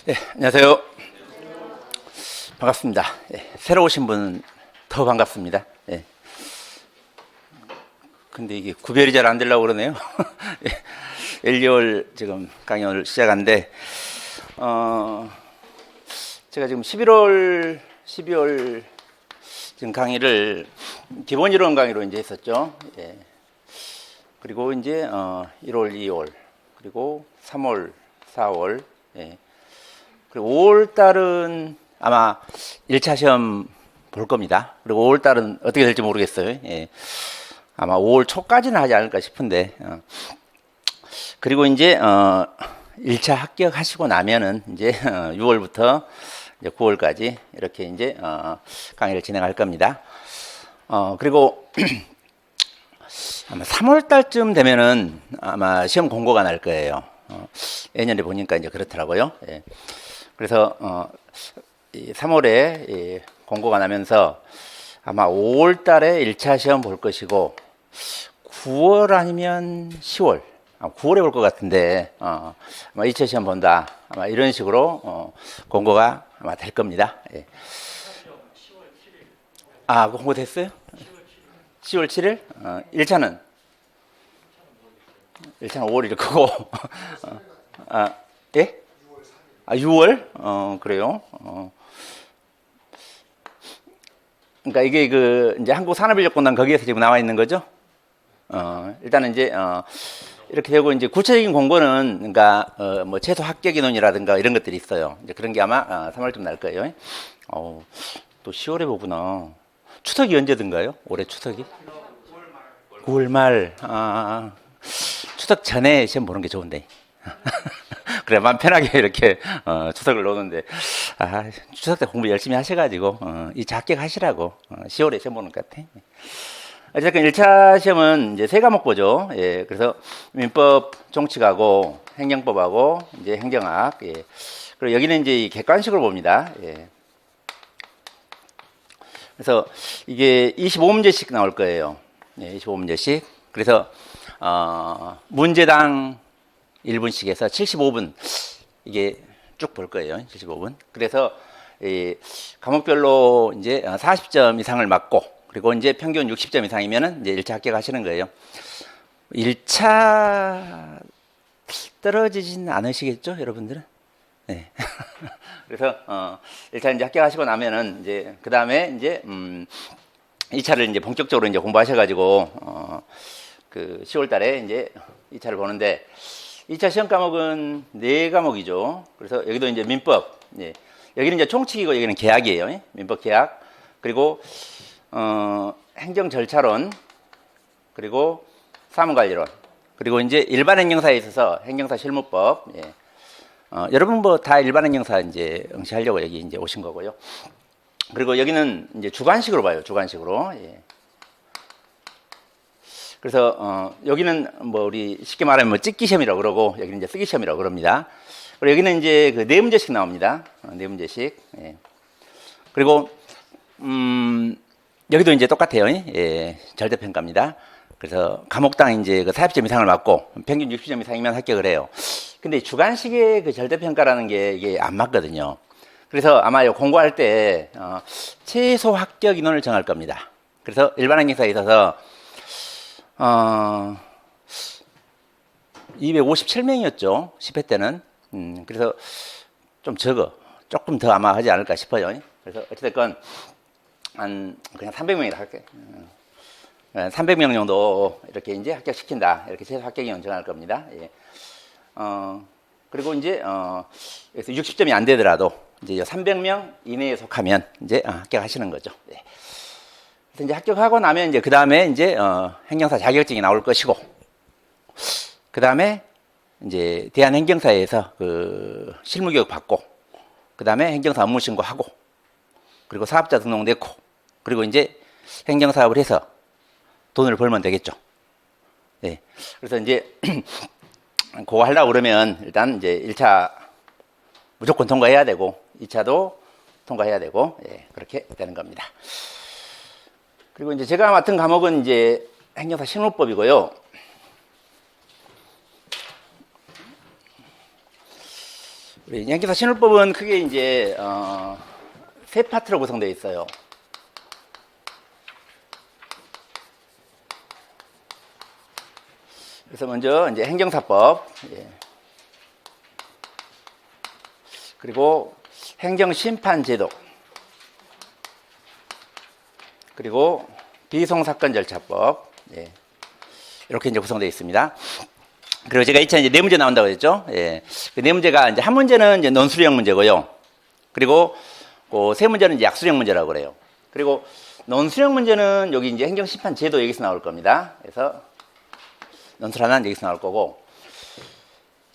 네, 안녕하세요. 반갑습니다. 새로 오신 분 더 반갑습니다. 근데 이게 구별이 잘 안 되려고 그러네요. 1, 2월 지금 강연을 시작한데, 제가 지금 12월 지금 강의를 기본 이론 강의로 이제 했었죠. 그리고 이제 1월, 2월, 그리고 3월, 4월, 그리고 5월 달은 아마 1차 시험 볼 겁니다. 그리고 5월 달은 어떻게 될지 모르겠어요. 아마 5월 초까지는 하지 않을까 싶은데, 그리고 이제 1차 합격하시고 나면은 이제 6월부터 이제 9월까지 이렇게 이제 강의를 진행할 겁니다. 그리고 아마 3월 달쯤 되면은 아마 시험 공고가 날 거예요. 예년에 보니까 이제 그렇더라고요. 그래서 3월에 공고가 나면서 아마 5월 달에 1차 시험 볼 것이고 9월 아니면 10월, 9월에 볼 것 같은데 아마 2차 시험 본다. 아마 이런 식으로 공고가 아마 될 겁니다. 그 공고 됐어요? 10월 7일? 1차는 5월일 거고. 예? 6월? 그래요? 그러니까 이게 이제 한국산업인력공단 거기에서 지금 나와 있는 거죠? 일단은 이제, 이렇게 되고 이제 구체적인 공고는 그러니까, 뭐 최소 합격 인원이라든가 이런 것들이 있어요. 이제 그런 게 아마 3월쯤 날 거예요. 또 10월에 보구나. 추석이 언제든가요? 올해 추석이? 9월 말. 추석 전에 시험 보는 게 좋은데. 그래, 마음 편하게 이렇게, 추석을 노는데, 추석 때 공부 열심히 하셔가지고, 이 합격 하시라고, 10월에 시험 보는 것 같아. 어쨌든 1차 시험은 이제 세 과목 보죠. 그래서 민법 총칙하고, 행정법하고, 이제 행정학, 그리고 여기는 이제 이 객관식으로 봅니다. 그래서 이게 25문제씩 나올 거예요. 25문제씩. 그래서, 문제당 1분씩에서 75분 이게 쭉 볼 거예요. 75분. 그래서 이 과목별로 이제 40점 이상을 맞고 그리고 이제 평균 60점 이상이면은 이제 1차 합격하시는 거예요. 1차 떨어지진 않으시겠죠, 여러분들은? 네. 그래서 1차 이제 합격하시고 나면은 이제 그다음에 이제 2차를 이제 본격적으로 이제 공부하셔 가지고 그 10월 달에 이제 2차를 보는데 2차 시험 과목은 4과목이죠. 그래서 여기도 이제 민법, 여기는 이제 총칙이고 여기는 계약이에요. 민법 계약. 그리고, 행정 절차론. 그리고 사무관리론. 그리고 이제 일반 행정사에 있어서 행정사 실무법. 여러분 뭐 다 일반 행정사 이제 응시하려고 여기 이제 오신 거고요. 그리고 여기는 이제 주관식으로 봐요. 주관식으로. 그래서 여기는 뭐 우리 쉽게 말하면 뭐 찍기 시험이라고 그러고 여기는 이제 쓰기 시험이라고 그럽니다. 그리고 여기는 이제 그 4문제씩 나옵니다. 4문제씩. 그리고 여기도 이제 똑같아요. 절대평가입니다. 그래서 과목당 이제 그 40점 이상을 맞고 평균 60점 이상이면 합격을 해요. 근데 주관식의 그 절대평가라는 게 이게 안 맞거든요. 그래서 아마 공부할 때 최소 합격 인원을 정할 겁니다. 그래서 일반 행정사에 있어서 257명이었죠. 10회 때는. 그래서 좀 조금 더 아마 하지 않을까 싶어요. 그래서 어찌됐건, 그냥 300명이라 할게. 300명 정도 이렇게 이제 합격시킨다. 이렇게 최소 합격이 정할 겁니다. 그리고 이제, 여기서 60점이 안 되더라도, 이제 300명 이내에 속하면 이제 합격하시는 거죠. 그래서 이제 합격하고 나면 이제 그 다음에 이제 행정사 자격증이 나올 것이고 그 다음에 이제 대한행정사에서 그 실무교육 받고 그 다음에 행정사 업무 신고하고 그리고 사업자 등록 내고 그리고 이제 행정사업을 해서 돈을 벌면 되겠죠. 그래서 이제 그거 하려고 그러면 일단 이제 1차 무조건 통과해야 되고 2차도 통과해야 되고 그렇게 되는 겁니다. 그리고 이제 제가 맡은 과목은 이제 행정사 실무법이고요. 우리 행정사 신율법은 크게 이제 세 파트로 구성되어 있어요. 그래서 먼저 이제 행정사법, 예. 그리고 행정심판제도, 그리고 비송사건절차법, 예. 이렇게 이제 구성되어 있습니다. 그리고 제가 이제 네 문제 나온다고 했죠. 예. 그 네 문제가 이제 한 문제는 이제 논술형 문제고요. 그리고 그 세 문제는 이제 약술형 문제라고 그래요. 그리고 논술형 문제는 여기 이제 행정심판제도 여기서 나올 겁니다. 그래서 논술 하나는 여기서 나올 거고.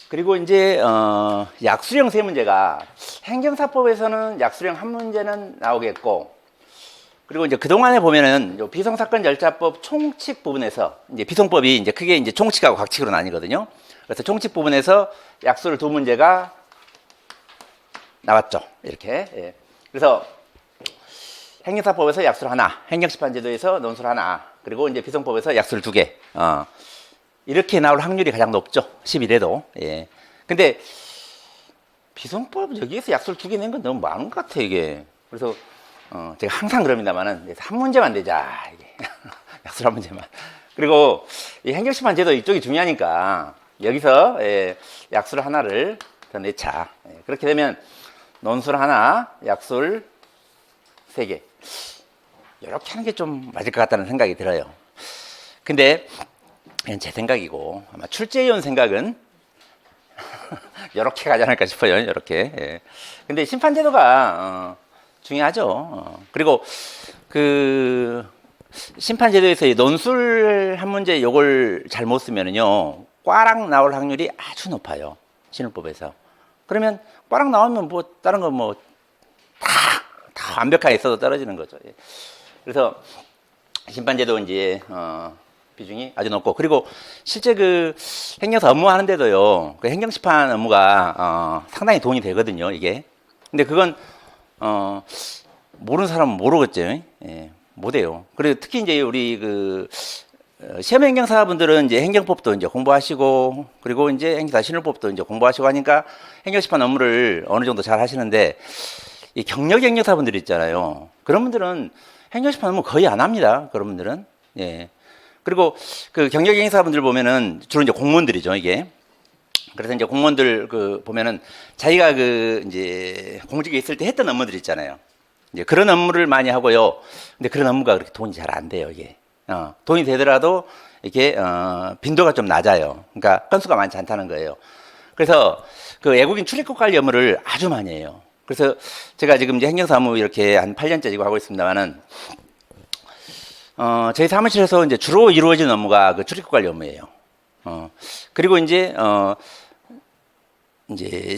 그리고 이제 약술형 세 문제가 행정사법에서는 약술형 한 문제는 나오겠고, 그리고 이제 그동안에 보면은 요 비송사건절차법 총칙 부분에서 이제 비송법이 이제 크게 이제 총칙하고 곽칙으로 나뉘거든요. 그래서 총칙 부분에서 약술 두 문제가 나왔죠. 이렇게. 예. 그래서 행정사법에서 약술 하나, 행정심판제도에서 논술 하나, 그리고 이제 비송법에서 약술 두 개. 이렇게 나올 확률이 가장 높죠. 11회도. 예. 근데 비송법 여기에서 약술 두 개 낸 건 너무 많은 것 같아, 이게. 그래서 제가 항상 그럽니다만은 한 문제만 내자. 이게. 약술 한 문제만. 그리고 이 행정심판제도 이쪽이 중요하니까 여기서 예, 약술 하나를 더 내자. 예. 그렇게 되면 논술 하나, 약술 세 개. 이렇게 하는 게 좀 맞을 것 같다는 생각이 들어요. 근데 제 생각이고 아마 출제위원 생각은 이렇게 가지 않을까 싶어요. 이렇게. 예. 근데 심판제도가 중요하죠. 그리고 그 심판제도에서 논술 한 문제 요걸 잘못 쓰면은요 꽈락 나올 확률이 아주 높아요. 신율법에서. 그러면 꽈락 나오면 뭐 다른 거 뭐 다 완벽하게 있어도 떨어지는 거죠. 예. 그래서 심판제도 이제 비중이 아주 높고, 그리고 실제 그 행정사 업무하는데도요 그 행정심판 업무가 상당히 돈이 되거든요, 이게. 근데 그건 모르는 사람은 모르겠죠. 예, 못해요. 그리고 특히 이제 우리 그 시험 행정사분들은 이제 행정법도 이제 공부하시고, 그리고 이제 행정사 신율법도 이제 공부하시고 하니까 행정심판 업무를 어느 정도 잘 하시는데, 이 경력 행정사분들 있잖아요. 그런 분들은 행정심판 업무 거의 안 합니다. 그런 분들은. 예. 그리고 그 경력 행정사분들 보면은 주로 이제 공무원들이죠, 이게. 그래서 이제 공무원들 그 보면은 자기가 그 이제 공직에 있을 때 했던 업무들 있잖아요. 이제 그런 업무를 많이 하고요. 근데 그런 업무가 그렇게 돈이 잘 안 돼요, 이게. 돈이 되더라도 이게 빈도가 좀 낮아요. 그러니까 건수가 많지 않다는 거예요. 그래서 그 외국인 출입국 관리 업무를 아주 많이 해요. 그래서 제가 지금 이제 행정사무 이렇게 한 8년째 지금 하고 있습니다만은 저희 사무실에서 이제 주로 이루어지는 업무가 그 출입국 관리 업무예요. 그리고 이제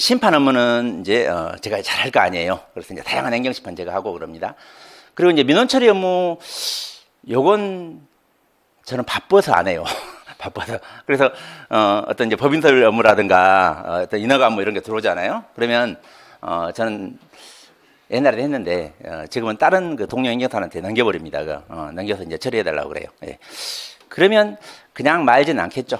심판 업무는 이제 제가 잘 할 거 아니에요. 그래서 이제 다양한 행정심판 제가 하고 그럽니다. 그리고 이제 민원 처리 업무 요건 저는 바빠서 안 해요. 바빠서. 그래서 어떤 이제 법인설 업무라든가 어떤 인허가 업무 이런 게 들어오잖아요. 그러면 저는 옛날에 했는데 지금은 다른 그 동료 행정사한테 넘겨버립니다. 넘겨서 이제 처리해달라고 그래요. 예. 그러면 그냥 말지는 않겠죠.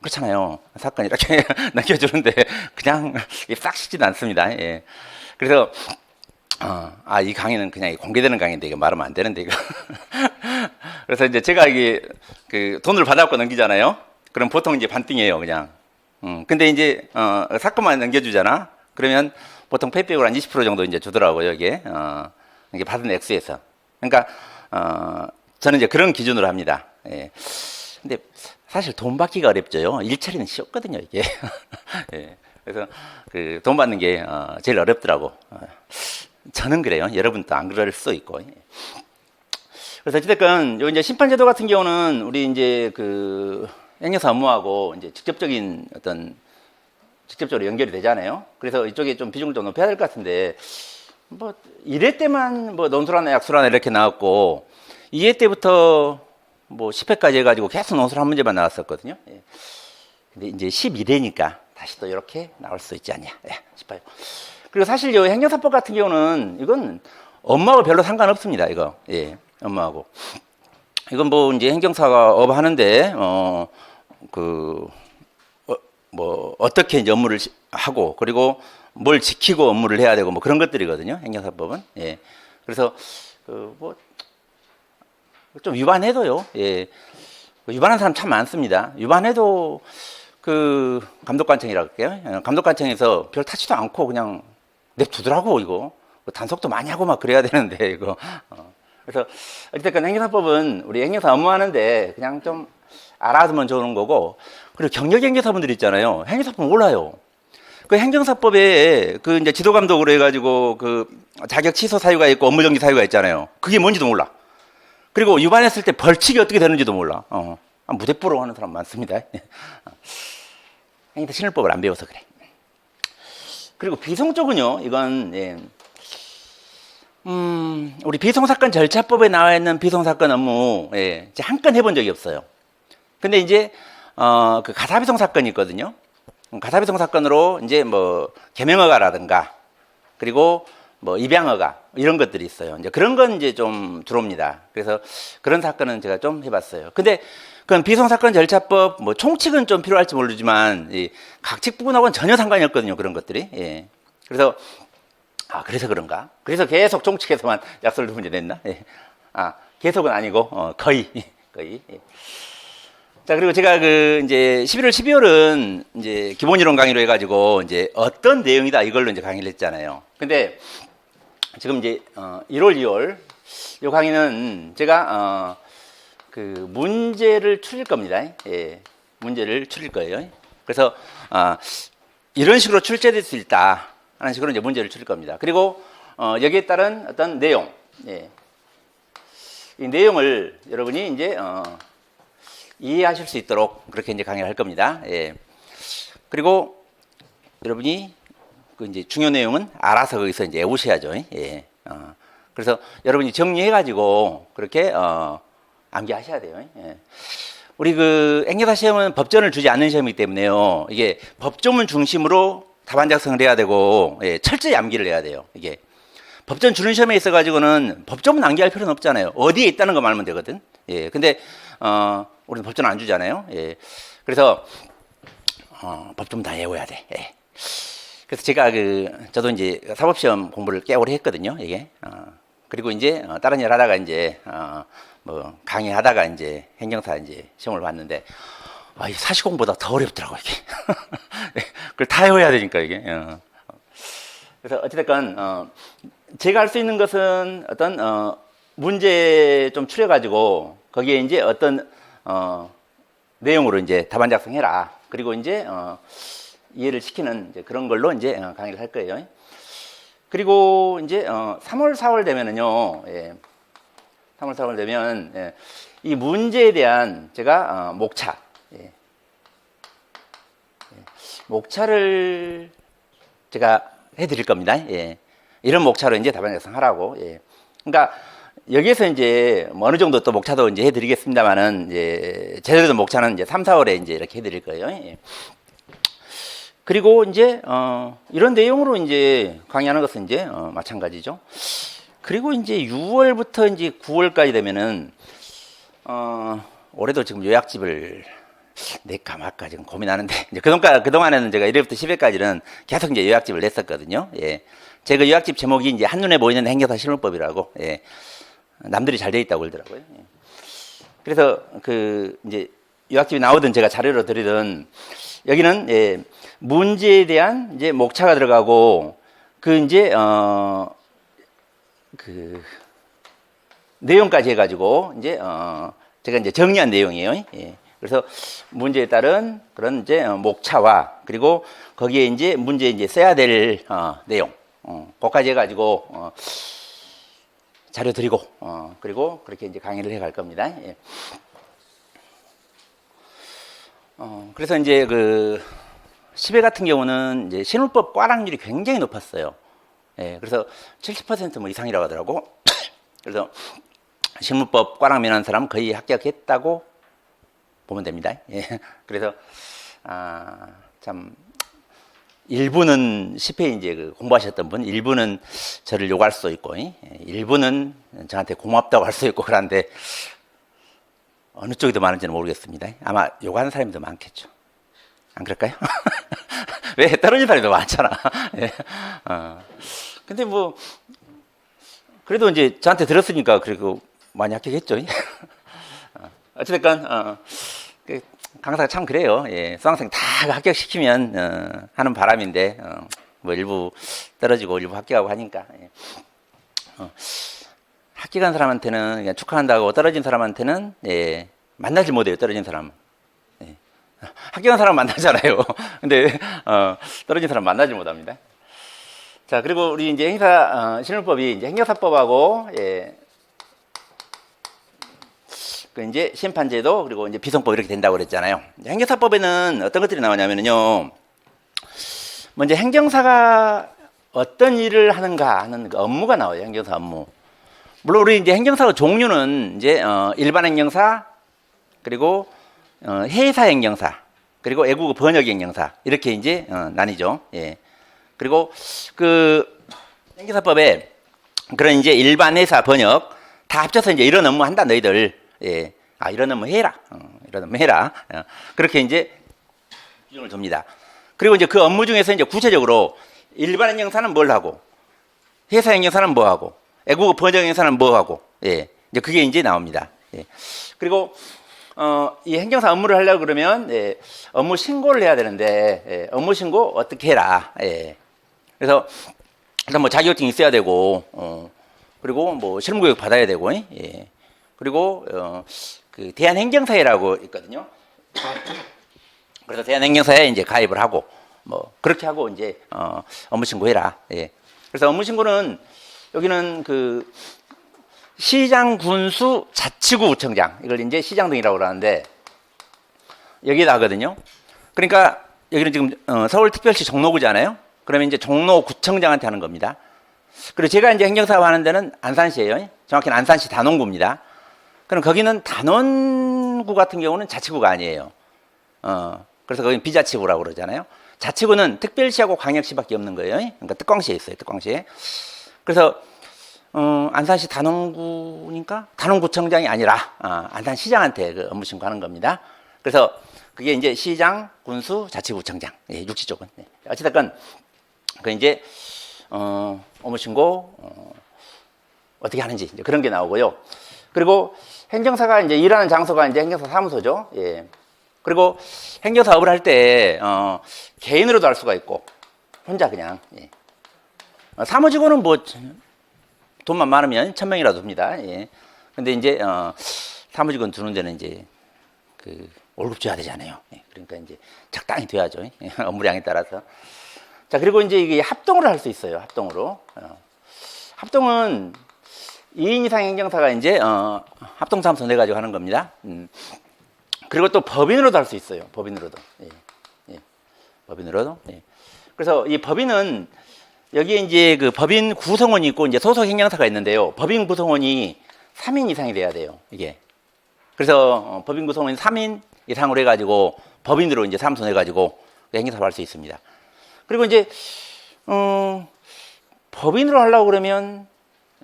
그렇잖아요. 사건 이렇게 넘겨주는데 그냥 싹 쉽지는 않습니다. 예. 그래서 이 강의는 그냥 공개되는 강의인데 이거 말하면 안 되는데 이거. 그래서 이제 제가 이게 그 돈을 받아갖고 넘기잖아요. 그럼 보통 이제 반띵이에요, 그냥. 근데 이제 사건만 넘겨주잖아. 그러면 보통 페이백으로 한 20% 정도 이제 주더라고요, 이게. 이게 받은 액수에서. 그러니까, 저는 이제 그런 기준으로 합니다. 예. 근데 사실 돈 받기가 어렵죠. 일 처리는 쉬웠거든요, 이게. 예. 그래서 그 돈 받는 게 제일 어렵더라고. 저는 그래요. 여러분도 안 그럴 수도 있고. 예. 그래서 어쨌든 요 이제 심판제도 같은 경우는 우리 이제 그 행정사 업무하고 이제 직접적으로 연결이 되잖아요. 그래서 이쪽에 좀 비중을 좀 높여야 될 것 같은데, 뭐 1회 때만 뭐 논술 하나 약술 하나 이렇게 나왔고 2회 때부터 뭐 10회까지 해가지고 계속 논술 한 문제만 나왔었거든요. 예. 근데 이제 11회니까 다시 또 이렇게 나올 수 있지 않냐 싶어요. 그리고 사실 이 행정사법 같은 경우는 이건 업무하고 별로 상관없습니다. 이거. 예. 업무하고. 이건 뭐 이제 행정사가 업하는데 뭐 어떻게 이제 업무를 하고 그리고 뭘 지키고 업무를 해야 되고 뭐 그런 것들이거든요. 행정사법은. 예. 그래서 뭐 좀 위반해도요. 예. 위반한 사람 참 많습니다. 위반해도 그 감독관청이라고 할게요. 감독관청에서 별 타지도 않고 그냥 냅두더라고 이거. 단속도 많이 하고 막 그래야 되는데 이거. 그래서 어쨌든 행정사법은 우리 행정사 업무하는데 그냥 좀 알아두면 좋은 거고, 그리고 경력 행정사분들 있잖아요. 행정사법 몰라요. 그 행정사법에 그 이제 지도감독으로 해가지고 그 자격 취소 사유가 있고 업무정지 사유가 있잖아요. 그게 뭔지도 몰라. 그리고 위반했을 때 벌칙이 어떻게 되는지도 몰라. 무대뽀로 하는 사람 많습니다. 행정사 신을법을 안 배워서 그래. 그리고 비송 쪽은요, 이건 예. 우리 비송사건 절차법에 나와 있는 비송사건 업무, 예, 한 건 해본 적이 없어요. 근데 이제, 그 가사비송 사건이 있거든요. 가사비송 사건으로 이제 뭐, 개명허가라든가, 그리고 뭐, 입양허가, 이런 것들이 있어요. 이제 그런 건 이제 좀 들어옵니다. 그래서 그런 사건은 제가 좀 해봤어요. 근데 그건 비송사건 절차법, 뭐, 총칙은 좀 필요할지 모르지만, 이 각칙 부분하고는 전혀 상관이 없거든요. 그런 것들이. 예. 그래서, 그래서 그런가? 그래서 계속 총칙에서만 약속을 두 문제 냈나? 예. 계속은 아니고, 거의. 거의. 예. 자, 그리고 제가 이제 11월, 12월은 이제 기본 이론 강의로 해가지고 이제 어떤 내용이다 이걸로 이제 강의를 했잖아요. 근데 지금 이제 1월, 2월 이 강의는 제가 그 문제를 추릴 겁니다. 예. 문제를 추릴 거예요. 그래서 이런 식으로 출제될 수 있다 하는 식으로 이제 문제를 추릴 겁니다. 그리고 여기에 따른 어떤 내용, 예. 이 내용을 여러분이 이제 이해하실 수 있도록 그렇게 이제 강의를 할 겁니다. 예. 그리고 여러분이 그 이제 중요 내용은 알아서 거기서 이제 외우셔야죠. 예. 그래서 여러분이 정리해가지고 그렇게 암기하셔야 돼요. 예. 우리 그 행정사 시험은 법전을 주지 않는 시험이기 때문에요. 이게 법조문 중심으로 답안 작성을 해야 되고, 예, 철저히 암기를 해야 돼요. 이게 법전 주는 시험에 있어가지고는 법조문 암기할 필요는 없잖아요. 어디에 있다는 것만 알면 되거든. 예. 근데 우리는 법전 안 주잖아요. 예. 그래서 법조문 다 외워야 돼. 예. 그래서 제가 저도 이제 사법시험 공부를 꽤 오래 했거든요. 이게 그리고 이제 다른 일 하다가 이제 뭐 강의하다가 이제 행정사 이제 시험을 봤는데 이 사시공보다 더 어렵더라고요. 이게. 그걸 다 외워야 되니까 이게. 그래서 어찌됐건 제가 할 수 있는 것은 어떤 문제 좀 추려가지고 거기에 이제 어떤 내용으로 이제 답안 작성해라. 그리고 이제 이해를 시키는 이제 그런 걸로 이제 강의를 할 거예요. 그리고 이제 3월, 4월 되면은요. 예, 3월, 4월 되면 예, 이 문제에 대한 제가 목차, 예, 목차를 제가 해드릴 겁니다. 예, 이런 목차로 이제 답안 작성하라고. 예. 그러니까 여기에서 이제 뭐 어느 정도 또 목차도 이제 해드리겠습니다만은 이제 제대로 된 목차는 이제 3, 4월에 이제 이렇게 해드릴 거예요. 예. 그리고 이제 이런 내용으로 이제 강의하는 것은 이제 마찬가지죠. 그리고 이제 6월부터 이제 9월까지 되면은 올해도 지금 요약집을 낼까 말까 지금 고민하는데 이제 그동안에는 제가 1회부터 10회까지는 계속 이제 요약집을 냈었거든요. 예. 제가 요약집 제목이 이제 한눈에 보이는 행정사 실무법이라고. 예. 남들이 잘 돼 있다고 그러더라고요. 예. 그래서 이제 요약집이 나오든 제가 자료로 드리든 여기는 예, 문제에 대한 이제 목차가 들어가고 이제 내용까지 해가지고 이제 제가 이제 정리한 내용이에요. 예. 그래서 문제에 따른 그런 이제 목차와 그리고 거기에 이제 문제에 이제 써야 될 내용, 그것까지 해가지고 자료 드리고 그리고 그렇게 이제 강의를 해갈 겁니다. 예. 그래서 이제 10회 같은 경우는 이제 실무법 꽈락률이 굉장히 높았어요. 예, 그래서 70% 뭐 이상이라고 하더라고. 그래서 실무법 꽈락 면한 사람은 거의 합격했다고 보면 됩니다. 예, 그래서 참 일부는 10회 이제 공부하셨던 분, 일부는 저를 욕할 수도 있고, 일부는 저한테 고맙다고 할 수도 있고 그런데 어느 쪽이 더 많은지는 모르겠습니다. 아마 욕하는 사람이 더 많겠죠. 안 그럴까요? 왜 떨어진 사람이 더 많잖아. 예. 근데 뭐 그래도 이제 저한테 들었으니까 그리고 많이 합격했죠. 어찌됐건 그 강사가 참 그래요. 예. 수강생 다 합격시키면 하는 바람인데 뭐 일부 떨어지고 일부 합격하고 하니까 예. 합격한 사람한테는 그냥 축하한다고 떨어진 사람한테는 예. 만나지 못해요. 떨어진 사람. 예. 합격한 사람 만나잖아요. 근데 떨어진 사람 만나지 못합니다. 자, 그리고 우리 이제 행사 실무법이 이제 행정사법하고 예. 그 이제 심판제도 그리고 이제 비송법 이렇게 된다고 그랬잖아요. 행정사법에는 어떤 것들이 나오냐면요. 먼저 행정사가 어떤 일을 하는가 하는 그 업무가 나와요. 행정사 업무. 물론 우리 이제 행정사 종류는 이제 일반 행정사 그리고 회사 행정사 그리고 외국어 번역 행정사 이렇게 이제 나뉘죠. 예. 그리고 그 행정사법에 그런 이제 일반 회사 번역 다 합쳐서 이제 이런 업무 한다 너희들. 예. 아 이런 업무 해라. 이런 업무 해라. 그렇게 이제 규정을 줍니다. 그리고 이제 그 업무 중에서 이제 구체적으로 일반 행정사는 뭘 하고 회사 행정사는 뭐 하고 외국어 번역 행정사는 뭐 하고 예. 이제 그게 이제 나옵니다. 예. 그리고 이 행정사 업무를 하려고 그러면 예. 업무 신고를 해야 되는데 예. 업무 신고 어떻게 해라. 예. 그래서 일단 뭐 자격증이 있어야 되고 그리고 뭐 실무교육 받아야 되고 예. 그리고 그 대한행정사회라고 있거든요. 그래서 대한행정사회에 이제 가입을 하고 뭐 그렇게 하고 이제 업무 신고해라. 예. 그래서 업무 신고는 여기는 그 시장, 군수, 자치구 구청장 이걸 이제 시장 등이라고 그러는데 여기다 하거든요. 그러니까 여기는 지금 서울특별시 종로구잖아요. 그러면 이제 종로구청장한테 하는 겁니다. 그리고 제가 이제 행정사업 하는 데는 안산시예요. 정확히는 안산시 단원구입니다. 그럼 거기는 단원구 같은 경우는 자치구가 아니에요. 그래서 거기는 비자치구라고 그러잖아요. 자치구는 특별시하고 광역시밖에 없는 거예요. 그러니까 특광시에 있어요. 특광시에. 그래서 안산시 단원구니까 단원구청장이 아니라 안산시장한테 그 업무 신고하는 겁니다. 그래서 그게 이제 시장, 군수, 자치구청장, 예, 육지 쪽은. 예. 어찌됐건 그 이제 업무 신고 어떻게 하는지 이제 그런 게 나오고요. 그리고 행정사가 이제 일하는 장소가 이제 행정사 사무소죠. 예. 그리고 행정사업을 할 때 개인으로도 할 수가 있고 혼자 그냥 예. 사무직원은 뭐 돈만 많으면 1000명이라도 줍니다. 예. 근데 이제 사무직원 두는 데는 이제 그 월급 줘야 되잖아요. 예. 그러니까 이제 적당히 돼야죠. 예. 업무량에 따라서. 자, 그리고 이제 이게 합동으로 할 수 있어요. 합동으로. 합동은 2인 이상 행정사가 이제 합동사무소 내 가지고 하는 겁니다. 그리고 또 법인으로도 할 수 있어요. 법인으로도. 예. 예. 법인으로도. 예. 그래서 이 법인은 여기에 이제 그 법인 구성원이 있고 이제 소속 행정사가 있는데요. 법인 구성원이 3인 이상이 돼야 돼요. 이게. 그래서 법인 구성원이 3인 이상으로 해가지고 법인으로 이제 사무소 내가지고 행정사업 할 수 있습니다. 그리고 이제 법인으로 하려고 그러면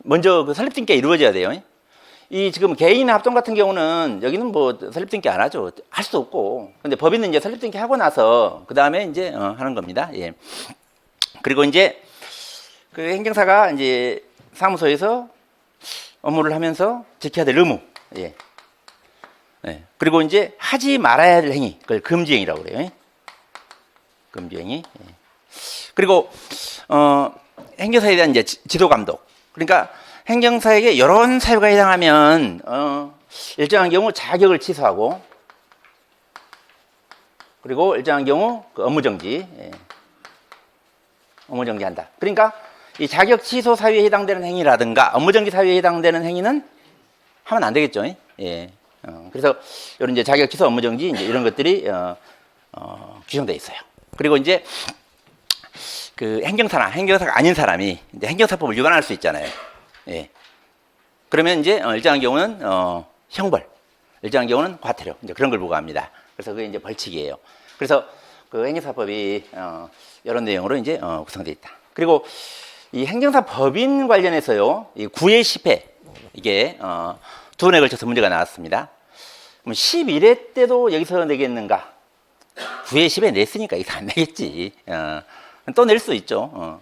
먼저 그 설립등기가 이루어져야 돼요. 이 지금 개인 합동 같은 경우는 여기는 뭐 설립등기 안 하죠. 할 수도 없고. 근데 법인은 이제 설립등기 하고 나서 그 다음에 이제 하는 겁니다. 예. 그리고 이제 그 행정사가 이제 사무소에서 업무를 하면서 지켜야 될 의무. 예. 예. 그리고 이제 하지 말아야 될 행위. 그걸 금지행위라고 그래요. 금지행위. 예. 그리고 행정사에 대한 이제 지도 감독. 그러니까 행정사에게 이런 사유가 해당하면 일정한 경우 자격을 취소하고 그리고 일정한 경우 그 업무정지, 예. 업무정지한다. 그러니까 이 자격 취소 사유에 해당되는 행위라든가 업무정지 사유에 해당되는 행위는 하면 안 되겠죠. 예. 그래서 이런 이제 자격 취소, 업무정지 이제 이런 것들이 규정돼 있어요. 그리고 이제 그 행정사나 행정사가 아닌 사람이 이제 행정사법을 위반할 수 있잖아요. 예. 그러면 이제 일정한 경우는 형벌, 일정한 경우는 과태료 이제 그런 걸 부과합니다. 그래서 그게 이제 벌칙이에요. 그래서 그 행정사법이 이런 내용으로 이제 구성되어 있다. 그리고 이 행정사 법인 관련해서요, 이 9회, 10회 이게 두 번에 걸쳐서 문제가 나왔습니다. 그럼 11회 때도 여기서 내겠는가? 9에 10에 냈으니까 이거 안 내겠지. 또 낼 수 있죠.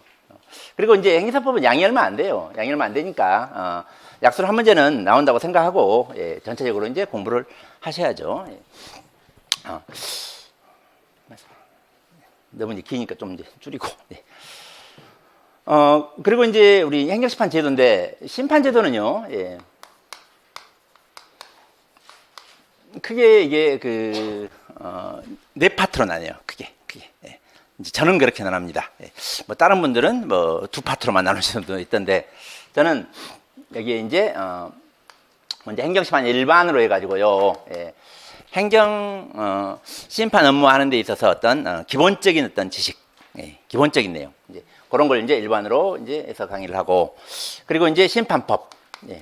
그리고 이제 행위사법은 양이 얼마 안 돼요. 양이 얼마 안 되니까 약수를 한 문제는 나온다고 생각하고 예, 전체적으로 이제 공부를 하셔야죠. 예. 너무 이제 기니까 좀 이제 줄이고. 예. 그리고 이제 우리 행정심판 제도인데 심판 제도는요. 예. 크게 이게 네 파트로 나뉘어요. 크게. 예. 이제 저는 그렇게 나눕니다. 예. 뭐 다른 분들은 뭐 두 파트로만 나누시는 분도 있던데 저는 여기에 이제 먼저 행정심판 일반으로 해가지고요. 예. 행정 심판 업무하는 데 있어서 어떤 기본적인 어떤 지식, 예. 기본적인 내용, 이제 그런 걸 이제 일반으로 이제 해서 강의를 하고 그리고 이제 심판법. 예.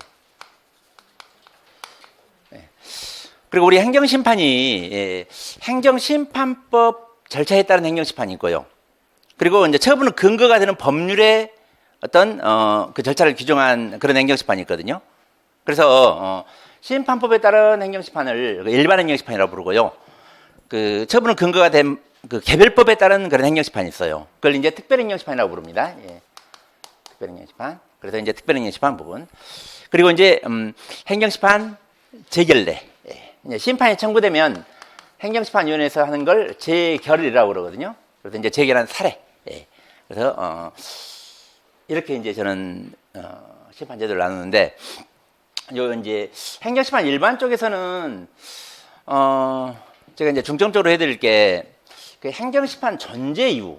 그리고 우리 행정심판이 예, 행정심판법 절차에 따른 행정심판이 있고요. 그리고 이제 처분은 근거가 되는 법률의 어떤 그 절차를 규정한 그런 행정심판이 있거든요. 그래서 심판법에 따른 행정심판을 일반 행정심판이라고 부르고요. 그 처분은 근거가 된 그 개별법에 따른 그런 행정심판이 있어요. 그걸 이제 특별행정심판이라고 부릅니다. 예. 특별행정심판. 그래서 이제 특별행정심판 부분. 그리고 이제 행정심판 재결례. 예. 심판이 청구되면 행정심판위원회에서 하는 걸 재결이라고 그러거든요. 그래서 이제 재결한 사례. 예. 그래서 이렇게 이제 저는 심판 제도를 나누는데 요 이제 행정심판 일반 쪽에서는 제가 이제 중점적으로 해드릴 게 그 행정심판 존재 이유.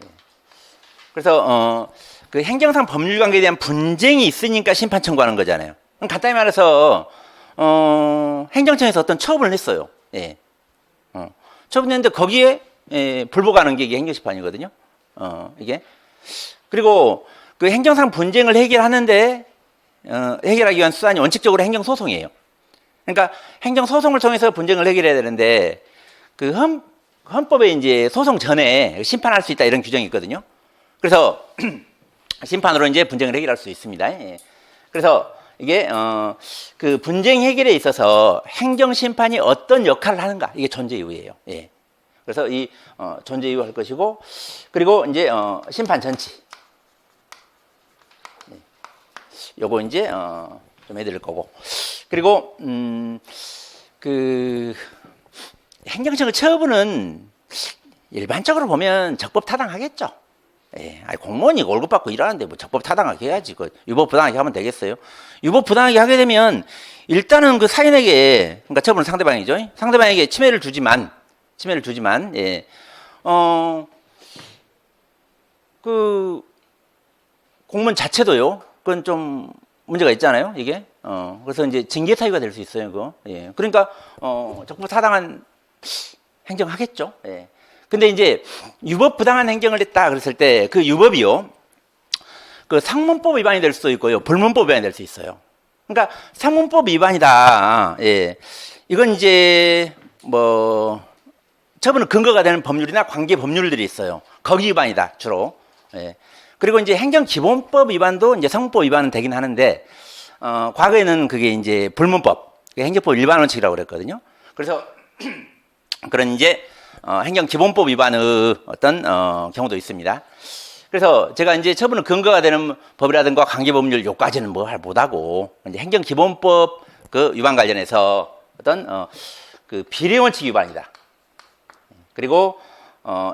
예. 그래서 그 행정상 법률 관계에 대한 분쟁이 있으니까 심판 청구하는 거잖아요. 그럼 간단히 말해서 행정청에서 어떤 처분을 했어요. 예. 처분했는데 거기에 예, 불복하는 게 이게 행정심판이거든요. 이게 그리고 그 행정상 분쟁을 해결하는데 해결하기 위한 수단이 원칙적으로 행정소송이에요. 그러니까 행정소송을 통해서 분쟁을 해결해야 되는데 그 헌법에 이제 소송 전에 심판할 수 있다 이런 규정이 있거든요. 그래서 심판으로 이제 분쟁을 해결할 수 있습니다. 예. 그래서 이게 그 분쟁 해결에 있어서 행정심판이 어떤 역할을 하는가 이게 존재 이유예요. 예. 그래서 이 존재 이유 할 것이고 그리고 이제 심판 전치. 예. 요거 이제 좀 해드릴 거고 그리고 그 행정처의 처분은 일반적으로 보면 적법 타당하겠죠. 예, 아니 공무원이 월급 받고 일하는데 뭐 적법 타당하게 해야지. 그 유법 부당하게 하면 되겠어요? 유법 부당하게 하게 되면 일단은 그 사인에게 그러니까 처분은 상대방이죠. 상대방에게 침해를 주지만 예, 그 공무원 자체도요. 그건 좀 문제가 있잖아요. 이게 그래서 이제 징계 사유가 될 수 있어요. 그거. 예, 그러니까 적법 타당한 행정하겠죠. 예. 근데 이제 유법 부당한 행정을 했다 그랬을 때 그 유법이요. 그 상문법 위반이 될 수도 있고요. 불문법 위반이 될 수 있어요. 그러니까 상문법 위반이다. 예. 이건 이제 뭐 처분은 근거가 되는 법률이나 관계 법률들이 있어요. 거기 위반이다 주로. 예. 그리고 이제 행정기본법 위반도 이제 상문법 위반은 되긴 하는데 과거에는 그게 이제 불문법, 행정법 일반 원칙이라고 그랬거든요. 그래서 그런 이제 행정기본법 위반의 어떤 경우도 있습니다. 그래서 제가 이제 처분은 근거가 되는 법이라든가 관계법률 요까지는 뭐 못하고 이제 행정기본법 그 위반 관련해서 어떤 그 비례원칙 위반이다. 그리고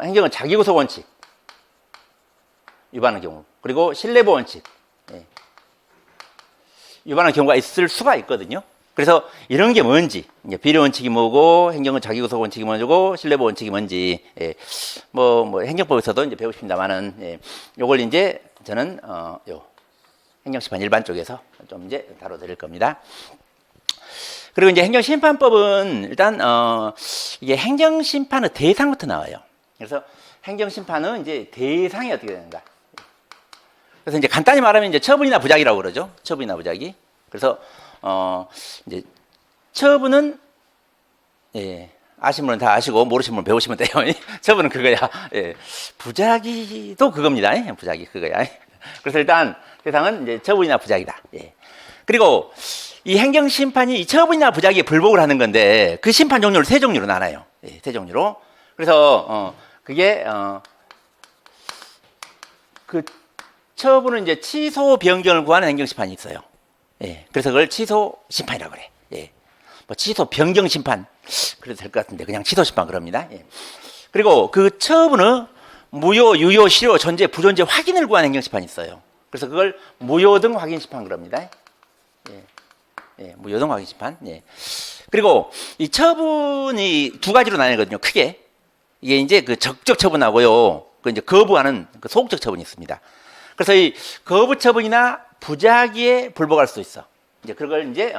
행정은 자기구속 원칙 위반하는 경우 그리고 신뢰보 원칙 위반하는 경우가 있을 수가 있거든요. 그래서 이런 게 뭔지, 이제 비례 원칙이 뭐고, 행정은 자기구속 원칙이 뭐고, 신뢰보 원칙이 뭔지, 예, 뭐 행정법에서도 이제 배우십니다만은, 예, 요걸 이제 저는 요 행정심판 일반 쪽에서 좀 이제 다뤄드릴 겁니다. 그리고 이제 행정심판법은 일단 이게 행정심판의 대상부터 나와요. 그래서 행정심판은 이제 대상이 어떻게 되는가? 그래서 이제 간단히 말하면 이제 처분이나 부작이라고 그러죠. 처분이나 부작이. 그래서 이제 처분은 예, 아시는 분은 다 아시고 모르시는 분은 배우시면 돼요. 처분은 그거야. 예. 부작이도 그겁니다. 부작이 그거야. 그래서 일단 대상은 이제 처분이나 부작이다. 예. 그리고 이 행정심판이 이 처분이나 부작위에 불복을 하는 건데 그 심판 종류를 세 종류로 나눠요. 예, 세 종류로. 그래서 그게 그 처분은 이제 취소 변경을 구하는 행정심판이 있어요. 예, 그래서 그걸 취소 심판이라고 그래. 예, 뭐 취소 변경 심판 그래도 될 것 같은데 그냥 취소 심판 그럽니다. 예. 그리고 그 처분은 무효, 유효, 실효, 존재, 부존재 확인을 구하는 행정심판이 있어요. 그래서 그걸 무효등 확인 심판 그럽니다. 예. 예, 무효등 확인 심판. 예. 그리고 이 처분이 두 가지로 나뉘거든요. 크게 이게 이제 그 적적 처분하고요. 그 이제 거부하는 그 소극적 처분이 있습니다. 그래서 이 거부 처분이나 부작위에 불복할 수 있어. 이제 그걸 이제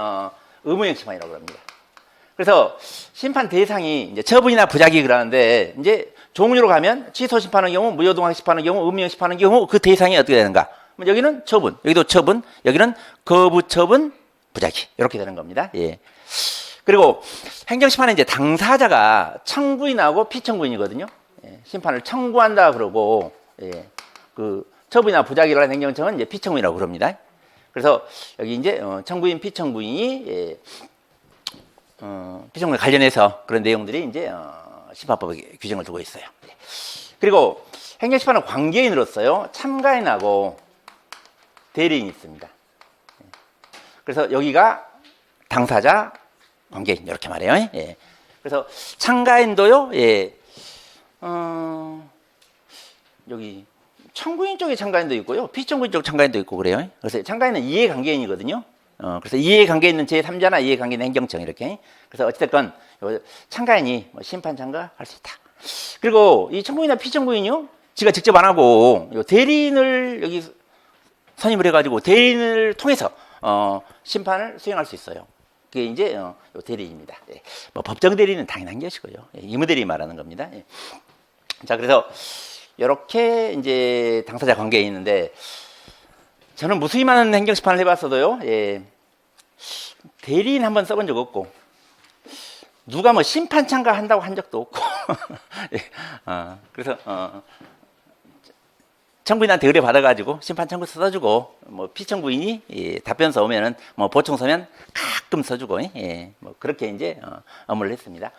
의무형 심판이라고 합니다. 그래서 심판 대상이 이제 처분이나 부작위 그러는데 이제 종류로 가면 취소 심판하는 경우, 무효동학 심판하는 경우, 의무형 심판하는 경우 그 대상이 어떻게 되는가? 여기는 처분, 여기도 처분, 여기는 거부 처분, 부작위 이렇게 되는 겁니다. 예. 그리고 행정심판은 이제 당사자가 청구인하고 피청구인이거든요. 예. 심판을 청구한다 그러고 예. 그 처분이나 부작위를 하는 행정청은 이제 피청구인이라고 그럽니다. 그래서 여기 이제 청구인, 피청구인이 예. 피청구인 관련해서 그런 내용들이 이제 심판법에 규정을 두고 있어요. 예. 그리고 행정심판은 관계인으로서요 참가인하고 대리인이 있습니다. 그래서 여기가 당사자, 관계인 이렇게 말해요. 예. 그래서 참가인도요. 예. 여기 청구인 쪽에 참가인도 있고요. 피청구인 쪽 참가인도 있고 그래요. 그래서 참가인은 이해관계인이거든요. 그래서 이해관계 있는 제3자나 이해관계 있는 행정청 이렇게. 그래서 어찌됐건 참가인이 심판 참가할 수 있다. 그리고 이 청구인이나 피청구인이요. 지가 직접 안 하고 대리인을 여기 선임을 해가지고 대리인을 통해서 심판을 수행할 수 있어요. 그게 이제 대리인입니다. 예. 뭐 법정 대리인은 당연한 것이고요. 예. 의무 대리인 말하는 겁니다. 예. 자, 그래서 이렇게 이제 당사자 관계에 있는데 저는 무수히 많은 행정심판을 해봤어도요. 예. 대리인 한번 써본 적 없고 누가 뭐 심판 참가한다고 한 적도 없고 예. 그래서 청구인한테 의뢰 받아가지고 심판 청구 써주고 뭐 피청구인이 예, 답변서 오면은 뭐 보충서면 가끔 써주고 예, 뭐 그렇게 이제 업무를 했습니다.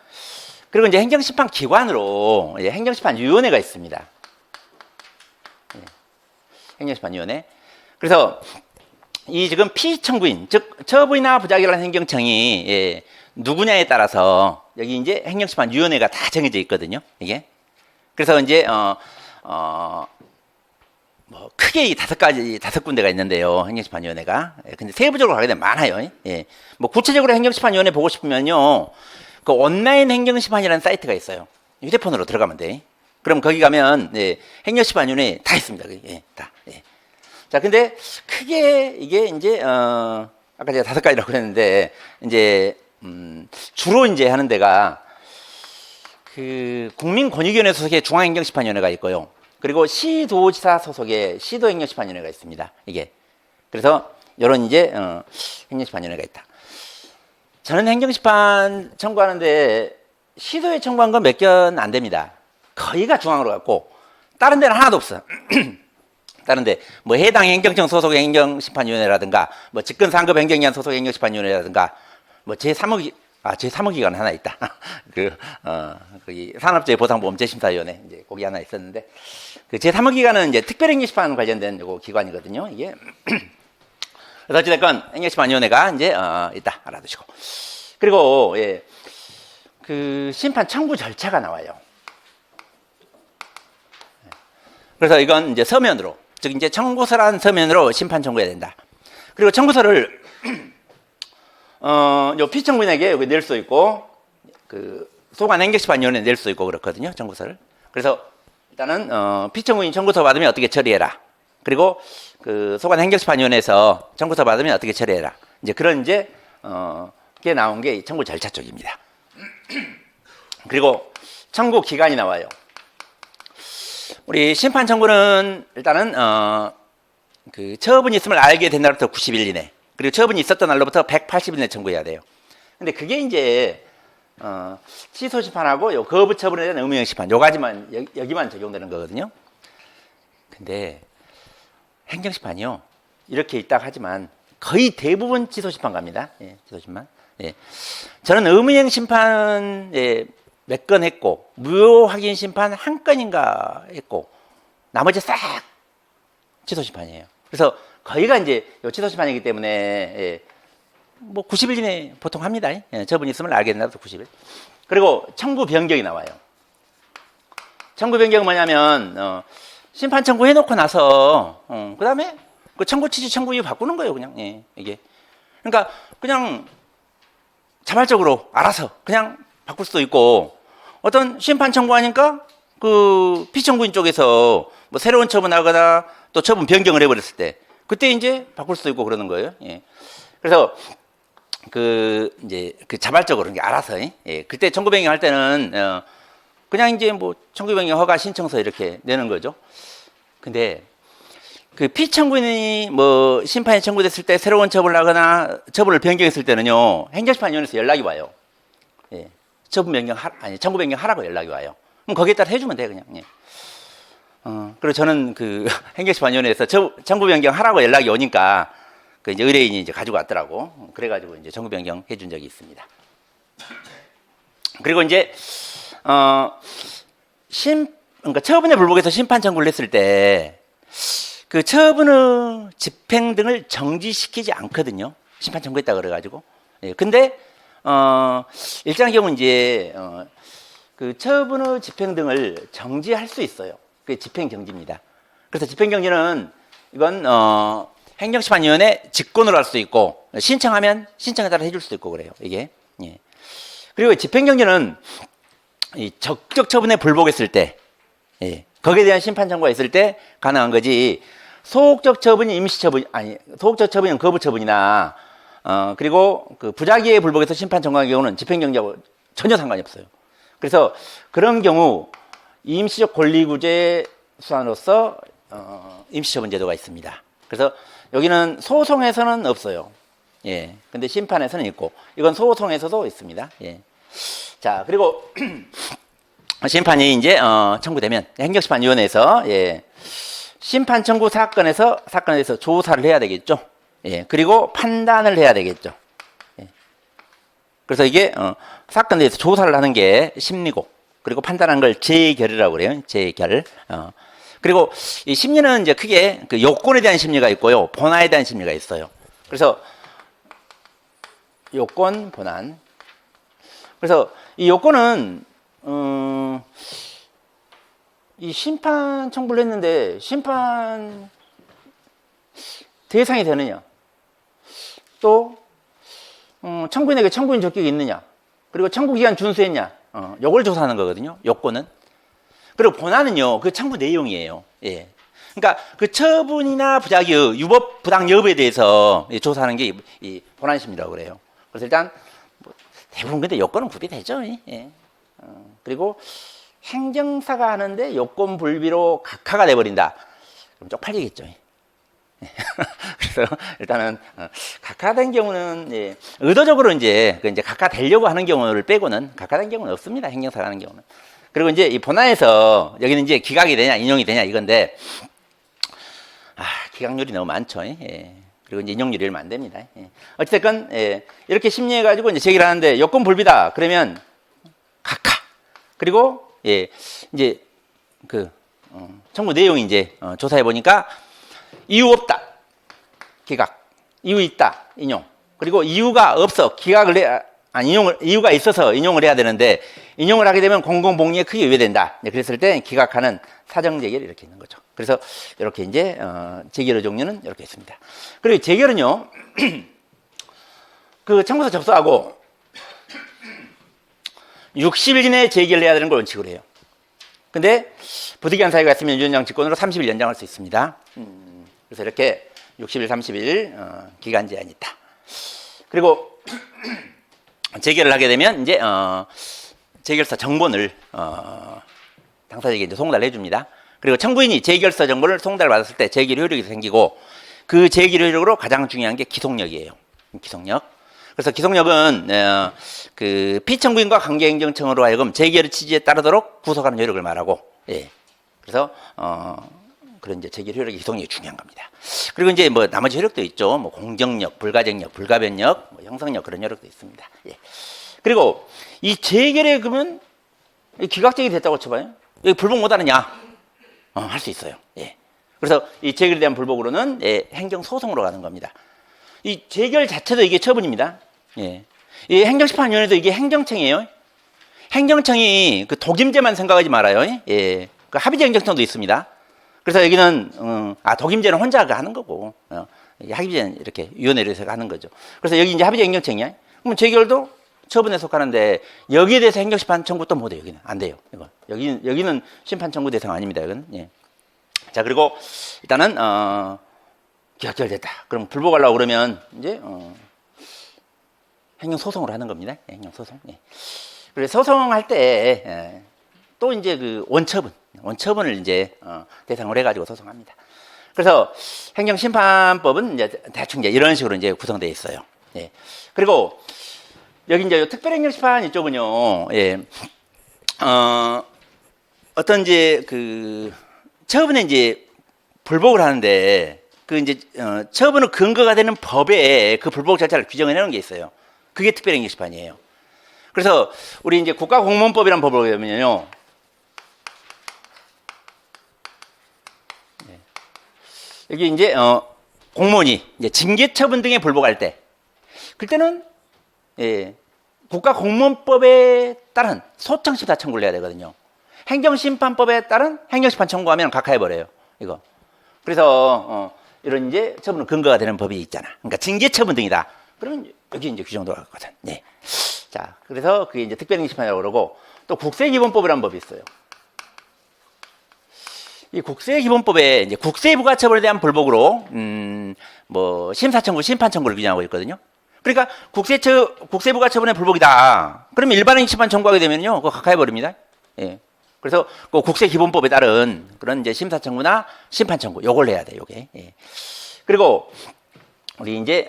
그리고 이제 행정심판 기관으로 예, 행정심판위원회가 있습니다. 예, 행정심판위원회. 그래서 이 지금 피청구인 즉 처분이나 부작위를 하는 행정청이 예, 누구냐에 따라서 여기 이제 행정심판위원회가 다 정해져 있거든요. 이게 그래서 이제 뭐 크게 이 다섯 군데가 있는데요. 행정심판위원회가. 예, 근데 세부적으로 가게 되면 많아요. 예. 뭐 구체적으로 행정심판위원회 보고 싶으면요. 그 온라인 행정심판이라는 사이트가 있어요. 휴대폰으로 들어가면 돼. 그럼 거기 가면 예, 행정심판위원회 다 있습니다. 예, 다. 예. 자, 근데 크게 이게 이제 아까 제가 5가지라고 그랬는데 이제 주로 이제 하는 데가 그 국민권익위원회 소속의 중앙행정심판위원회가 있고요. 그리고 시도지사 소속의 시도행정심판위원회가 있습니다. 이게 그래서 이런 이제 행정심판위원회가 있다. 저는 행정심판 청구하는데 시도에 청구한 건 몇 건 안 됩니다. 거의가 중앙으로 갔고 다른 데는 하나도 없어. 다른데 뭐 해당 행정청 소속 행정심판위원회라든가 뭐 직권상급 행정기관 소속 행정심판위원회라든가 뭐 제3호기관 하나 있다. 거기 산업재해보상보험재심사위원회 이제 거기 하나 있었는데 그 제3호기관은 이제 특별행정심판 관련된 요거 기관이거든요. 이게 그래서 어찌됐건 행정심판위원회가 이제 있다 알아두시고 그리고 예, 그 심판 청구 절차가 나와요. 그래서 이건 이제 서면으로 즉 이제 청구서란 서면으로 심판 청구해야 된다. 그리고 청구서를 요 피청구인에게 여기 낼 수 있고 그 소관 행정심판위원회에 낼 수 있고 그렇거든요. 청구서를. 그래서 일단은 피청구인 청구서 받으면 어떻게 처리해라. 그리고 그 소관 행정심판위원회에서 청구서 받으면 어떻게 처리해라. 이제 그런 이제 게 나온 게 청구 절차 쪽입니다. 그리고 청구 기간이 나와요. 우리 심판 청구는 일단은 그 처분이 있음을 알게 된 날부터 90일 이내 그리고 처분이 있었던 날로부터 180일 내에 청구해야 돼요. 근데 그게 이제 취소 심판하고 요 거부 처분에 대한 의무형 심판 요 가지만 여기만 적용되는 거거든요. 근데 행정 심판이요 이렇게 있다 하지만 거의 대부분 취소 심판 갑니다. 예, 취소 심판. 예. 저는 의문행 심판 몇 건 했고 무효 확인 심판 한 건인가 했고 나머지 싹 취소 심판이에요. 그래서 거의가 이제 요 취소 심판이기 때문에 뭐 90일 이내 보통 합니다. 처분 있으면 알게 된다도 90일. 그리고 청구 변경이 나와요. 청구 변경은 뭐냐면 심판 청구해 놓고 나서 그 다음에 그 청구 취지 청구 이유 바꾸는 거예요. 그냥 이게 그러니까 그냥 자발적으로 알아서 그냥 바꿀 수도 있고 어떤 심판 청구하니까 그 피청구인 쪽에서 뭐 새로운 처분하거나 또 처분 변경을 해버렸을 때 그때 이제 바꿀 수도 있고 그러는 거예요. 그래서 그 이제 그 자발적으로 알아서 그때 청구 변경할 때는 그냥 이제 뭐 청구 변경 허가 신청서 이렇게 내는 거죠. 근데 그 피청구인이 뭐 심판이 청구됐을 때 새로운 처분을 하거나 처분을 변경했을 때는요 행정심판위원회에서 연락이 와요. 처분 변경 청구 변경 하라고 연락이 와요. 그럼 거기에 따라 해주면 돼 그냥. 그리고 저는 그 행정심판위원회에서 청구 변경 하라고 연락이 오니까 그 이제 의뢰인이 이제 가지고 왔더라고. 그래가지고 이제 청구 변경 해준 적이 있습니다. 그리고 이제 그러니까 처분에 불복해서 심판 청구를 했을 때 그 처분의 집행 등을 정지시키지 않거든요. 심판 청구했다 그래가지고. 근데 일정한 경우 이제 그 처분의 집행 등을 정지할 수 있어요. 그게 집행 정지입니다. 그래서 집행 정지는 이건 행정심판위원회 직권으로 할 수도 있고 신청하면 신청에 따라 해줄 수도 있고 그래요. 이게. 그리고 집행 정지는 이 적격 처분에 불복했을 때, 거기에 대한 심판 청구가 있을 때 가능한 거지. 소극적 처분이 임시 처분 소극적 처분은 거부 처분이나 그리고 그 부작위에 불복해서 심판 청구한 경우는 집행 정지하고 전혀 상관이 없어요. 그래서 그런 경우 임시적 권리구제 수단으로서 임시처분 제도가 있습니다. 그래서 여기는 소송에서는 없어요. 근데 심판에서는 있고 이건 소송에서도 있습니다. 자, 그리고 심판이 이제 청구되면 행정심판위원회에서 심판 청구 사건에 대해서 조사를 해야 되겠죠. 그리고 판단을 해야 되겠죠. 그래서 이게 사건에 대해서 조사를 하는 게 심리고 그리고 판단하는 걸 재결이라고 그래요. 재결. 그리고 이 심리는 이제 크게 그 요건에 대한 심리가 있고요, 본안에 대한 심리가 있어요. 그래서 요건, 본안. 그래서 이 요건은 이 심판 청구를 했는데 심판 대상이 되느냐, 또 청구인에게 청구인 적격이 있느냐, 그리고 청구기간 준수했냐, 요걸 조사하는 거거든요. 요건은. 그리고 본안은요 그 청구 내용이에요. 그러니까 그 처분이나 부작위 유법 부당 여부에 대해서 조사하는 게 이 본안심리라고 그래요. 그래서 일단 뭐 대부분 근데 요건은 구비되죠. 그리고 행정사가 하는데 요건 불비로 각하가 돼버린다. 그럼 쪽팔리겠죠. 그래서 일단은 각하된 경우는 의도적으로 이제 각하되려고 하는 경우를 빼고는 각하된 경우는 없습니다. 행정사가 하는 경우는. 그리고 이제 이 본안에서 여기는 이제 기각이 되냐 인용이 되냐 이건데 기각률이 너무 많죠. 그리고 이제 인용률이 얼마 안 됩니다. 어찌됐건 이렇게 심리해가지고 이제 제기를 하는데 요건 불비다 그러면 각하. 그리고 이제 그 청구 내용이 이제 조사해 보니까 이유 없다 기각, 이유 있다 인용, 그리고 이유가 없어 기각을 이유가 있어서 인용을 해야 되는데 인용을 하게 되면 공공복리에 크게 위배된다. 그랬을 때 기각하는 사정재결이 이렇게 있는 거죠. 그래서 이렇게 이제 재결의 종류는 이렇게 있습니다. 그리고 재결은요 그 청구서 접수하고 60일 이내에 재결을 해야 되는 걸 원칙으로 해요. 근데 부득이한 사유가 있으면 유연장 직권으로 30일 연장할 수 있습니다. 그래서 이렇게 60일, 30일 기간 제한이 있다. 그리고 재결을 하게 되면 이제 재결서 정본을 당사자에게 이제 송달을 해줍니다. 그리고 청구인이 재결서 정본을 송달을 받았을 때 재결 효력이 생기고 그 재결 효력으로 가장 중요한 게 기속력이에요. 기속력. 그래서 기속력은 그 피청구인과 관계행정청으로 하여금 재결의 취지에 따르도록 구속하는 효력을 말하고, 그래서 그런 이제 제결 효력의 기동력이 중요한 겁니다. 그리고 이제 뭐 나머지 효력도 있죠. 뭐 공정력, 불가정력, 불가변력, 뭐 형성력 그런 효력도 있습니다. 예. 그리고 이 제결에 그러면 기각적이 됐다고 쳐봐요. 여기 불복 못하느냐? 할 수 있어요. 예. 그래서 이 제결에 대한 불복으로는 예, 행정소송으로 가는 겁니다. 이 제결 자체도 이게 처분입니다. 예. 이 행정심판위원회도 이게 행정청이에요. 행정청이 그 독임제만 생각하지 말아요. 예. 그 합의제 행정청도 있습니다. 그래서 여기는 독임제는 혼자 하는 거고 합의제는 이렇게 위원회를 해서 하는 거죠. 그래서 여기 이제 합의제 행정청이야. 그럼 제결도 처분에 속하는데 여기에 대해서 행정심판 청구 또 못해요. 여기는 안 돼요. 이거 여기는 심판 청구 대상 아닙니다. 이건. 예. 자 그리고 일단은 기각결됐다. 그럼 불복하려고 그러면 이제 행정소송으로 하는 겁니다. 예, 행정소송. 예. 그래서 소송할 때 또 이제 그 원처분을 이제 대상으로 해가지고 소송합니다. 그래서 행정심판법은 이제 대충 이제 이런 식으로 이제 구성되어 있어요. 예. 그리고 여기 이제 특별행정심판 이쪽은요, 예. 어떤 이제 그 처분에 이제 불복을 하는데 그 이제 처분의 근거가 되는 법에 그 불복 절차를 규정해 놓은 게 있어요. 그게 특별행정심판이에요. 그래서 우리 이제 국가공무원법이라는 법을 보게 되면요. 여기 이제 공무원이 이제 징계 처분 등에 불복할 때 그때는 예, 국가공무원법에 따른 소청심사 청구를 해야 되거든요. 행정심판법에 따른 행정심판 청구하면 각하해 버려요. 이거. 그래서 이런 이제 처분의 근거가 되는 법이 있잖아. 그러니까 징계 처분 등이다. 그러면 여기 이제 규정도 하거든. 네. 자, 그래서 그게 이제 특별행정심판이라고 그러고 또 국세기본법이라는 법이 있어요. 이 국세기본법에 이제 국세부가처분에 대한 불복으로 뭐 심사청구, 심판청구를 규정하고 있거든요. 그러니까 국세부가처분의 불복이다. 그러면 일반행정심판 청구하게 되면요, 그거 각하해 버립니다. 예. 그래서 그 국세기본법에 따른 그런 이제 심사청구나 심판청구 요걸 해야 돼, 요게. 예. 그리고 우리 이제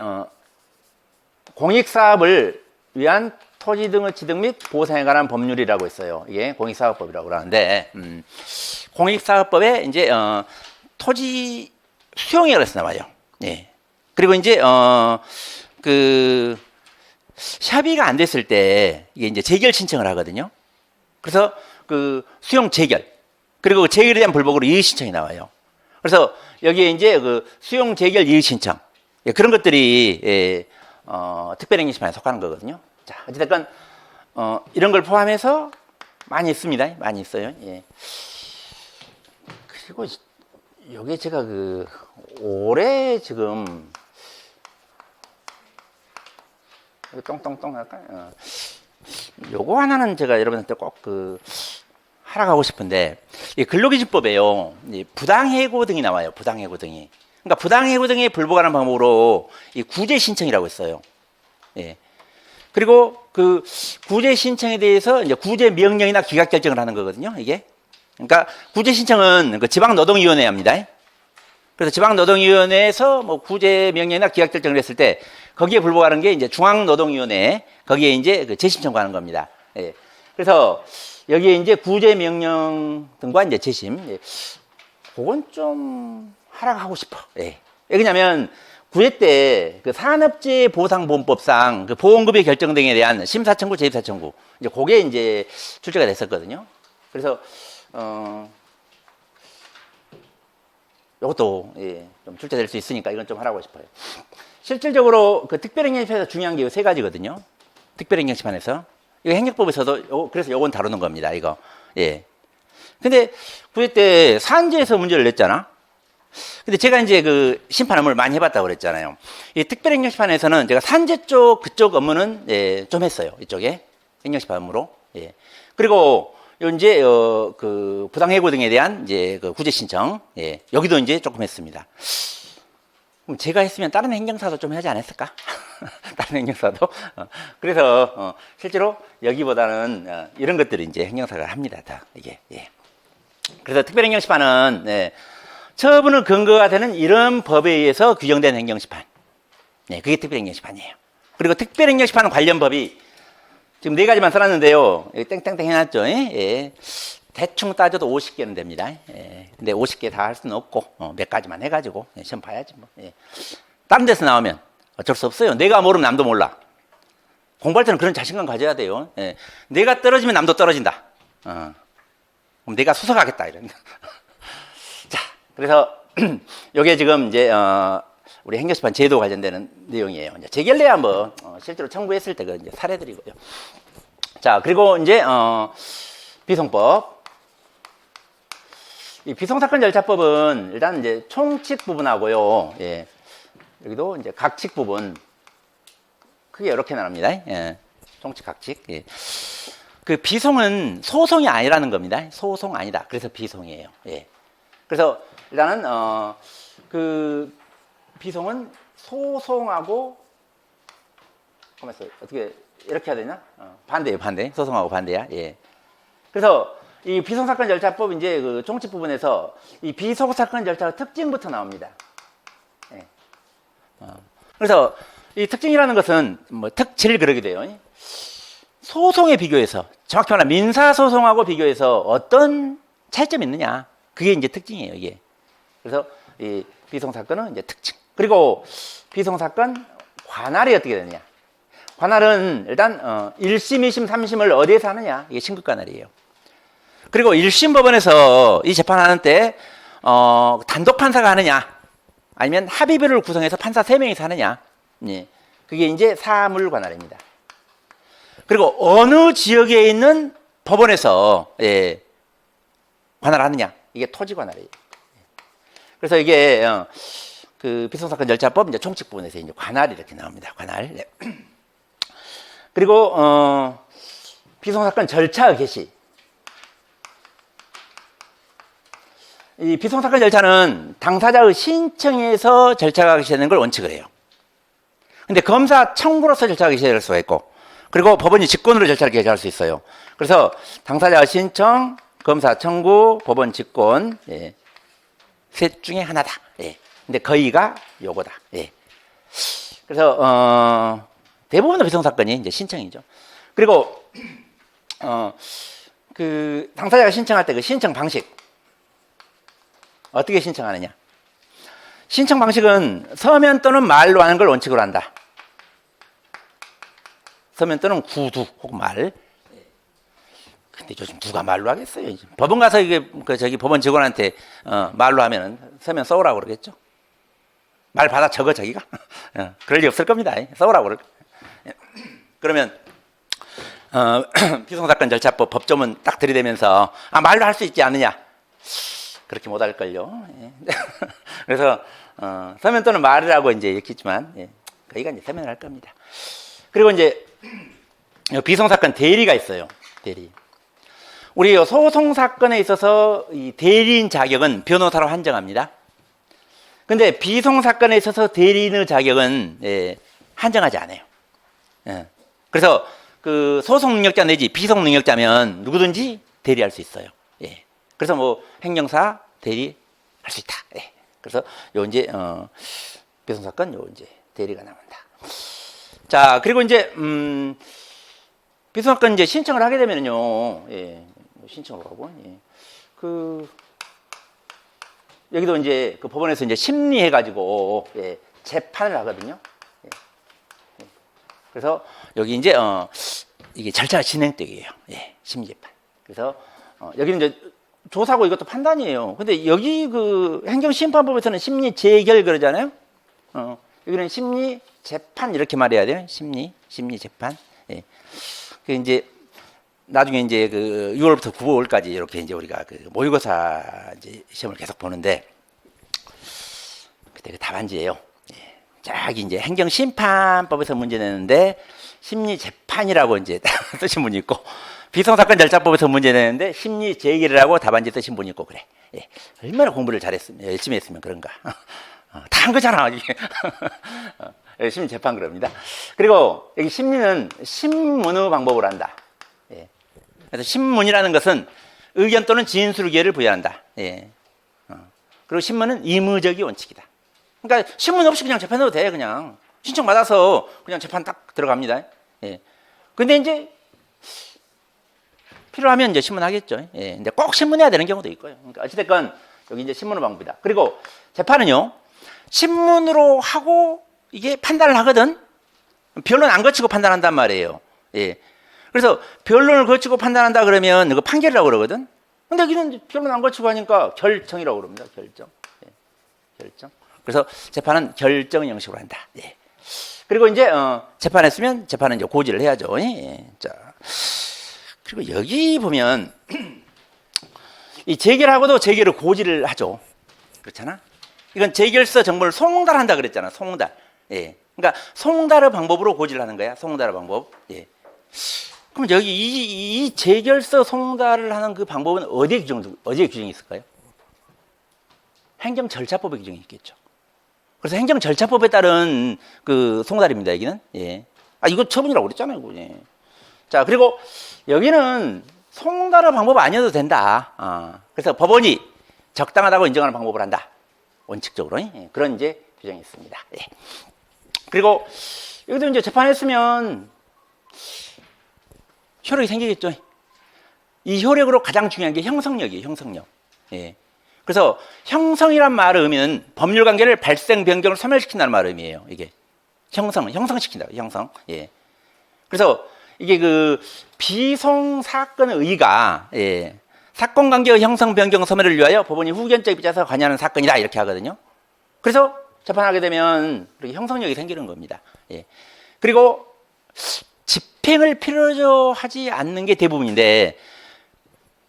공익사업을 위한 토지 등의 취득 및 보상에 관한 법률이라고 있어요. 이게 공익사업법이라고 그러는데 공익사업법에 이제 토지 수용이라고 해서 나와요. 예. 그리고 이제 그 협의가 안 됐을 때 이게 이제 재결 신청을 하거든요. 그래서 그 수용 재결 그리고 재결에 대한 불복으로 이의 신청이 나와요. 그래서 여기에 이제 그 수용 재결 이의 신청 예, 그런 것들이 예, 특별행정심판에 속하는 거거든요. 자, 어찌됐건 이런 걸 포함해서 많이 있습니다. 많이 있어요. 예. 그리고 요게 제가 그 올해 지금 똥똥똥 할까요? 요거 하나는 제가 여러분한테 꼭 그 하라고 싶은데 이 근로기준법에요. 이 부당해고 등이 나와요. 부당해고 등이. 그러니까 부당해고 등에 불복하는 방법으로 이 구제 신청이라고 있어요. 예. 그리고 그 구제 신청에 대해서 이제 구제 명령이나 기각 결정을 하는 거거든요. 이게. 그러니까 구제 신청은 그 지방노동위원회 합니다. 그래서 지방노동위원회에서 뭐 구제 명령이나 기각 결정을 했을 때 거기에 불복하는 게 이제 중앙노동위원회 거기에 이제 그 재심 청구하는 겁니다. 예. 그래서 여기에 이제 구제 명령 등과 이제 재심. 예. 그건 좀 하락하고 싶어. 예. 왜냐면 구제 때 그 산업재해보상보험법상 그 보험급여 결정 등에 대한 심사 청구, 재입사 청구 이제 그게 이제 출제가 됐었거든요. 그래서 이것도 예, 좀 출제될 수 있으니까 이건 좀 하라고 싶어요. 실질적으로 그 특별행정심판에서 중요한 게 세 가지거든요. 특별행정심판에서 이거 행정법에서도 그래서 요건 다루는 겁니다. 이거 예. 근데 구제 때 산재에서 문제를 냈잖아. 근데 제가 이제 그 심판 업무를 많이 해봤다고 그랬잖아요. 이 특별행정심판에서는 제가 산재 쪽 그쪽 업무는 예, 좀 했어요. 이쪽에 행정심판 업무로. 예. 그리고 요 이제 그 부당해고 등에 대한 이제 그 구제 신청 예. 여기도 이제 조금 했습니다. 그럼 제가 했으면 다른 행정사도 좀 하지 않았을까? 다른 행정사도. 그래서 실제로 여기보다는 이런 것들이 이제 행정사가 합니다. 다 이게. 예. 그래서 특별행정심판은 예. 처분의 근거가 되는 이런 법에 의해서 규정된 행정심판. 네, 그게 특별행정심판이에요. 그리고 특별행정심판 관련 법이 지금 4가지만 써놨는데요. 여기 땡땡땡 해놨죠. 예? 대충 따져도 50개는 됩니다. 예. 근데 50개 다 할 수는 없고 몇 가지만 해가지고 시험 봐야지 뭐. 예. 다른 데서 나오면 어쩔 수 없어요. 내가 모르면 남도 몰라. 공부할 때는 그런 자신감 가져야 돼요. 예. 내가 떨어지면 남도 떨어진다. 그럼 내가 수석하겠다 이런. 자, 그래서 이게 지금 이제 우리 행정심판 제도 관련되는 내용이에요. 이제 재결례야 뭐 실제로 청구했을 때 그 이제 사례들이고요. 자, 그리고 이제 비송법. 이 비송사건 절차법은 일단 이제 총칙 부분하고요. 예. 여기도 이제 각칙 부분. 크게 이렇게 나눕니다. 예. 총칙, 각칙. 예. 그 비송은 소송이 아니라는 겁니다. 소송 아니다. 그래서 비송이에요. 예. 그래서 일단은 그 비송은 소송하고 가만있어 어떻게 이렇게 해야 되나? 반대예요, 반대. 소송하고 반대야. 예. 그래서 이 비송사건 절차법 이제 그 총칙 부분에서 이 비송사건 절차의 특징부터 나옵니다. 예. 그래서 이 특징이라는 것은 뭐 특질 그러게 돼요. 소송에 비교해서 정확히 말하면 민사소송하고 비교해서 어떤 차이점이 있느냐. 그게 이제 특징이에요, 이게. 그래서 이 비송사건은 이제 특징. 그리고 비송사건 관할이 어떻게 되느냐. 관할은 일단 1심, 2심, 3심을 어디에서 하느냐. 이게 신급 관할이에요. 그리고 1심 법원에서 이 재판하는 때 단독 판사가 하느냐 아니면 합의부를 구성해서 판사 3명이서 하느냐. 예. 그게 이제 사물 관할입니다. 그리고 어느 지역에 있는 법원에서 예, 관할하느냐. 이게 토지 관할이에요. 그래서 이게 그 비송사건 절차법 이제 총칙 부분에서 이제 관할이 이렇게 나옵니다. 관할. 네. 그리고 비송사건 절차 개시. 이 비송사건 절차는 당사자의 신청에서 절차가 개시되는 걸 원칙을 해요. 근데 검사 청구로서 절차가 개시될 수가 있고, 그리고 법원이 직권으로 절차를 개시할 수 있어요. 그래서 당사자의 신청, 검사 청구, 법원 직권, 예. 셋 중에 하나다. 예. 근데 거의가 요거다. 예. 그래서 대부분의 비송사건이 이제 신청이죠. 그리고 그 당사자가 신청할 때 그 신청 방식 어떻게 신청하느냐? 신청 방식은 서면 또는 말로 하는 걸 원칙으로 한다. 서면 또는 구두 혹은 말. 근데 요즘 누가 말로 하겠어요? 법원 가서 이게 저기 법원 직원한테 말로 하면은 서면 써오라고 그러겠죠. 말 받아 적어 자기가. 그럴 리 없을 겁니다. 써오라고 그럴. 그러면 비송사건 절차법 법조문 딱 들이대면서 말로 할 수 있지 않느냐? 그렇게 못 할걸요. 예. 그래서 서면 또는 말이라고 이제 이렇게 있지만 예. 거기가 이제 서면을 할 겁니다. 그리고 이제 비송사건 대리가 있어요. 대리. 우리 소송 사건에 있어서 이 대리인 자격은 변호사로 한정합니다. 근데 비송 사건에 있어서 대리인의 자격은 예, 한정하지 않아요. 예. 그래서 그 소송 능력자 내지 비송 능력자면 누구든지 대리할 수 있어요. 예. 그래서 뭐 행정사 대리할 수 있다. 예. 그래서 요 이제 비송 사건 요 이제 대리가 나온다. 자, 그리고 이제 비송 사건 이제 신청을 하게 되면요. 예. 신청을 하고 예. 그 여기도 이제 그 법원에서 이제 심리해 가지고 예. 재판을 하거든요. 예. 예. 그래서 여기 이제 이게 절차가 진행되게요. 예. 심리 재판. 그래서 여기는 이제 조사고 이것도 판단이에요. 근데 여기 그 행정심판법에서는 심리 재결 그러잖아요. 여기는 심리 재판 이렇게 말해야 돼요. 심리 재판. 예. 그 이제 나중에 이제 그 6월부터 9월까지 이렇게 이제 우리가 그 모의고사 이제 시험을 계속 보는데 그때 그 답안지예요. 예. 저기 이제 행정심판법에서 문제 내는데 심리 재판이라고 이제 쓰신 분이 있고 비송사건 절차법에서 문제 내는데 심리 재결이라고 답안지 쓰신 분이 있고 그래. 예. 얼마나 공부를 잘했으면 열심히 했으면 그런가. 다 한 거잖아 이게. 심리 재판 그럽니다. 그리고 여기 심리는 신문의 방법으로 한다. 예. 그래서 신문이라는 것은 의견 또는 진술의 기회를 부여한다. 예. 그리고 신문은 의무적이 원칙이다. 그러니까 신문 없이 그냥 재판해도 돼. 그냥 신청 받아서 그냥 재판 딱 들어갑니다. 예. 근데 이제 필요하면 이제 신문하겠죠. 예. 근데 꼭 신문해야 되는 경우도 있고요. 그러니까 어찌됐건 여기 이제 신문의 방법이다. 그리고 재판은요, 신문으로 하고 이게 판단을 하거든. 변론 안 거치고 판단한단 말이에요. 예. 그래서 변론을 거치고 판단한다 그러면 이거 판결이라고 그러거든. 근데 여기는 변론 안 거치고 하니까 결정이라고 그럽니다. 결정. 예. 결정. 그래서 재판은 결정 형식으로 한다. 예. 그리고 이제 재판했으면 재판은 이제 고지를 해야죠. 예. 자. 그리고 여기 보면 이 재결 하고도 재결을 고지를 하죠. 그렇잖아. 이건 재결서 정보를 송달한다 그랬잖아. 송달. 예. 그러니까 송달의 방법으로 고지를 하는 거야. 송달의 방법. 예. 그럼 여기 이 재결서 송달을 하는 그 방법은 어디에 규정이 있을까요? 행정절차법에 규정이 있겠죠. 그래서 행정절차법에 따른 그 송달입니다. 여기는. 예. 아, 이거 처분이라고 그랬잖아요. 이거. 예. 자, 그리고 여기는 송달의 방법 아니어도 된다. 그래서 법원이 적당하다고 인정하는 방법을 한다. 원칙적으로. 예. 그런 이제 규정이 있습니다. 예. 그리고 여기도 이제 재판했으면 효력이 생기겠죠. 이 효력으로 가장 중요한 게 형성력이에요. 형성력. 예. 그래서 형성이란 말의 의미는 법률 관계를 발생, 변경을 소멸시킨다는 말의 의미예요. 이게 형성시킨다. 형성. 예. 그래서 이게 그 비송 사건의 의의가 예. 사건 관계의 형성, 변경, 소멸을 위하여 법원이 후견적 입장에서 관여하는 사건이다 이렇게 하거든요. 그래서 재판하게 되면 이렇게 형성력이 생기는 겁니다. 예. 그리고 집행을 필요로 하지 않는 게 대부분인데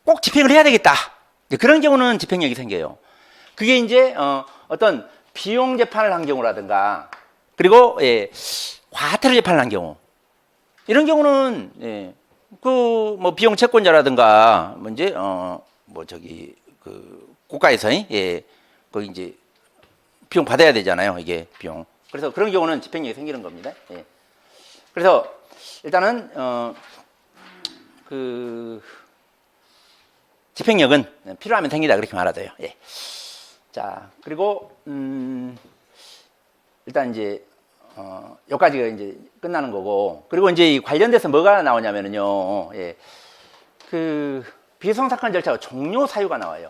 꼭 집행을 해야 되겠다. 그런 경우는 집행력이 생겨요. 그게 이제 어떤 비용 재판을 한 경우라든가 그리고 예, 과태료 재판을 한 경우 이런 경우는 예, 그 뭐 비용 채권자라든가 뭐 이제 뭐 저기 그 국가에서 예, 거기 이제 비용 받아야 되잖아요. 이게 비용. 그래서 그런 경우는 집행력이 생기는 겁니다. 예. 그래서 일단은 그 집행력은 필요하면 생기다 그렇게 말하돼요. 예. 자, 그리고 일단 이제 여기까지가 이제 끝나는 거고, 그리고 이제 관련돼서 뭐가 나오냐면은요, 예. 그 비송사건 절차가 종료 사유가 나와요.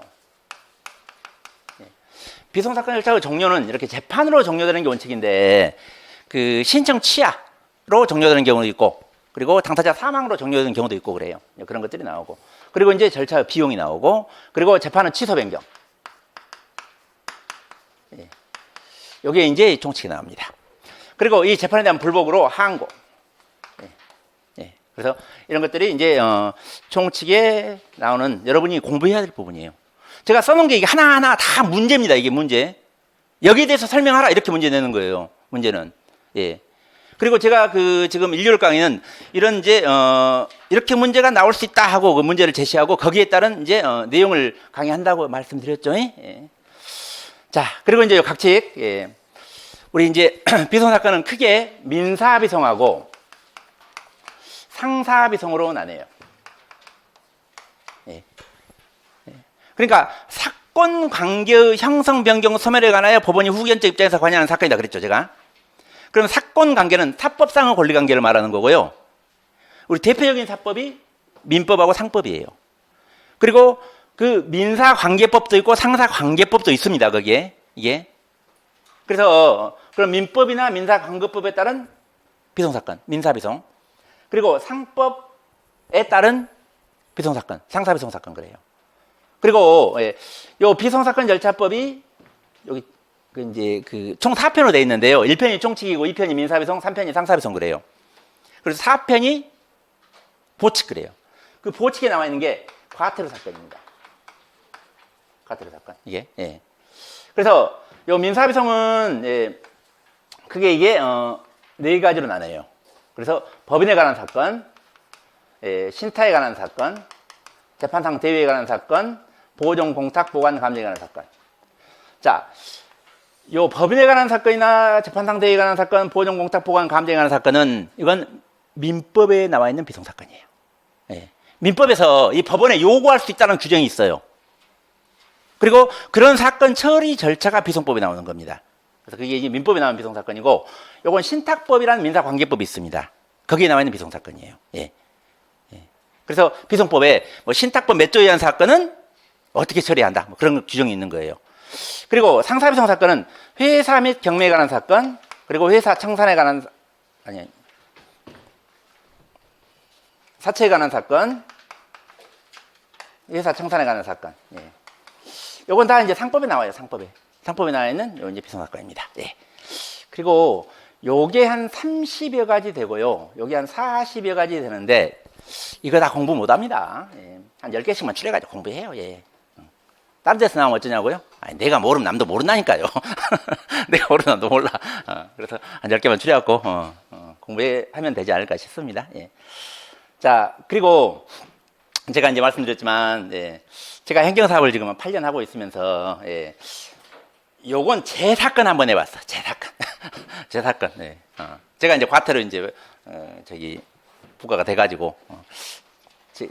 예. 비송사건 절차의 종료는 이렇게 재판으로 종료되는 게 원칙인데, 그 신청 취하로 종료되는 경우도 있고, 그리고 당사자 사망으로 종료되는 경우도 있고 그래요. 그런 것들이 나오고, 그리고 이제 절차 비용이 나오고, 그리고 재판은 취소 변경. 예. 요게 이제 총칙이 나옵니다. 그리고 이 재판에 대한 불복으로 항고. 예. 예. 그래서 이런 것들이 이제 총칙에 나오는 여러분이 공부해야 될 부분이에요. 제가 써놓은 게 이게 하나하나 다 문제입니다. 이게 문제. 여기에 대해서 설명하라 이렇게 문제 내는 거예요. 문제는. 예. 그리고 제가 그 지금 일요일 강의는 이런 이제 이렇게 문제가 나올 수 있다 하고 그 문제를 제시하고 거기에 따른 이제 내용을 강의한다고 말씀드렸죠. 예. 자, 그리고 이제 각칙. 예. 우리 이제 비송 사건은 크게 민사비송하고 상사비송으로 나뉘어요. 예. 예. 그러니까 사건 관계의 형성 변경 소멸에 관하여 법원이 후견적 입장에서 관여하는 사건이다 그랬죠, 제가. 그럼 사건 관계는 사법상의 권리 관계를 말하는 거고요. 우리 대표적인 사법이 민법하고 상법이에요. 그리고 그 민사관계법도 있고 상사관계법도 있습니다. 거기에 이게. 그래서 그럼 민법이나 민사관계법에 따른 비송사건, 민사비송. 그리고 상법에 따른 비송사건, 상사비송사건 그래요. 그리고 예, 요 비송사건 절차법이 여기 그 이제 그 총 4편으로 되어 있는데요. 1편이 총칙이고 2편이 민사비송, 3편이 상사비송 그래요. 그래서 4편이 보칙 그래요. 그 보칙에 나와 있는 게 과태료 사건입니다. 과태료 사건. 이게. 예. 그래서 요 민사비송은 예, 그게 이게 네 가지로 나눠요. 그래서 법인에 관한 사건, 예, 신타에 관한 사건, 재판상 대위에 관한 사건, 보정, 공탁, 보관, 감정에 관한 사건. 자, 요 법인에 관한 사건이나 재판상 대위에 관한 사건, 보정, 공탁, 보관, 감정에 관한 사건은 이건 민법에 나와 있는 비송사건이에요. 예. 민법에서 이 법원에 요구할 수 있다는 규정이 있어요. 그리고 그런 사건 처리 절차가 비송법에 나오는 겁니다. 그래서 그게 이제 민법에 나오는 비송사건이고, 요건 신탁법이라는 민사관계법이 있습니다. 거기에 나와 있는 비송사건이에요. 예. 예. 그래서 비송법에 뭐 신탁법 몇 조에 의한 사건은 어떻게 처리한다. 뭐 그런 규정이 있는 거예요. 그리고 상사비송 사건은 회사 및 경매에 관한 사건, 그리고 회사 청산에 관한 아니 사채에 관한 사건, 회사 청산에 관한 사건. 예. 요건 다 이제 상법에 나와요. 상법에 나와 있는 요 이제 비송 사건입니다. 예. 그리고 요게 한 30여 가지 되고요. 요게 한 40여 가지 되는데 이거 다 공부 못 합니다. 예. 한 10개씩만 추려가지고 공부해요. 예. 다른 데서 나오면 어쩌냐고요? 아니, 내가 모르면 남도 모른다니까요. 내가 모르면 남도 몰라. 그래서 한 10개만 추려갖고 공부하면 되지 않을까 싶습니다. 예. 자, 그리고 제가 이제 말씀드렸지만, 예, 제가 행정사업을 지금 8년 하고 있으면서, 예, 요건 제 사건 한번 해봤어. 제 사건. 제 사건. 예. 제가 이제 과태료 이제, 부과가 돼가지고,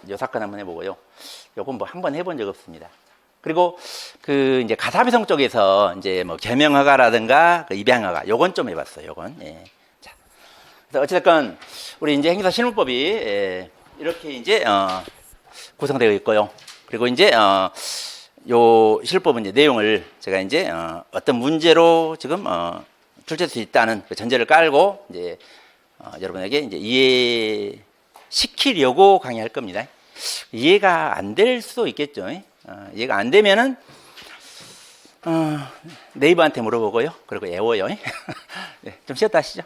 요 사건 한번 해보고요. 요건 뭐 한번 해본 적 없습니다. 그리고 그 이제 가사비송 쪽에서 이제 뭐 개명허가라든가 그 입양허가 요건 좀 해봤어요. 요건. 예. 자, 그래서 어찌됐건 우리 이제 행사 실무법이 예, 이렇게 이제 구성되어 있고요. 그리고 이제 요 실무법은 이제 내용을 제가 이제 어떤 문제로 지금 출제할 수 있다는 그 전제를 깔고 이제 여러분에게 이제 이해시키려고 강의할 겁니다. 이해가 안 될 수도 있겠죠. 이해가 안 되면은 네이버한테 물어보고요. 그리고 애워요. 네, 좀 쉬었다 하시죠.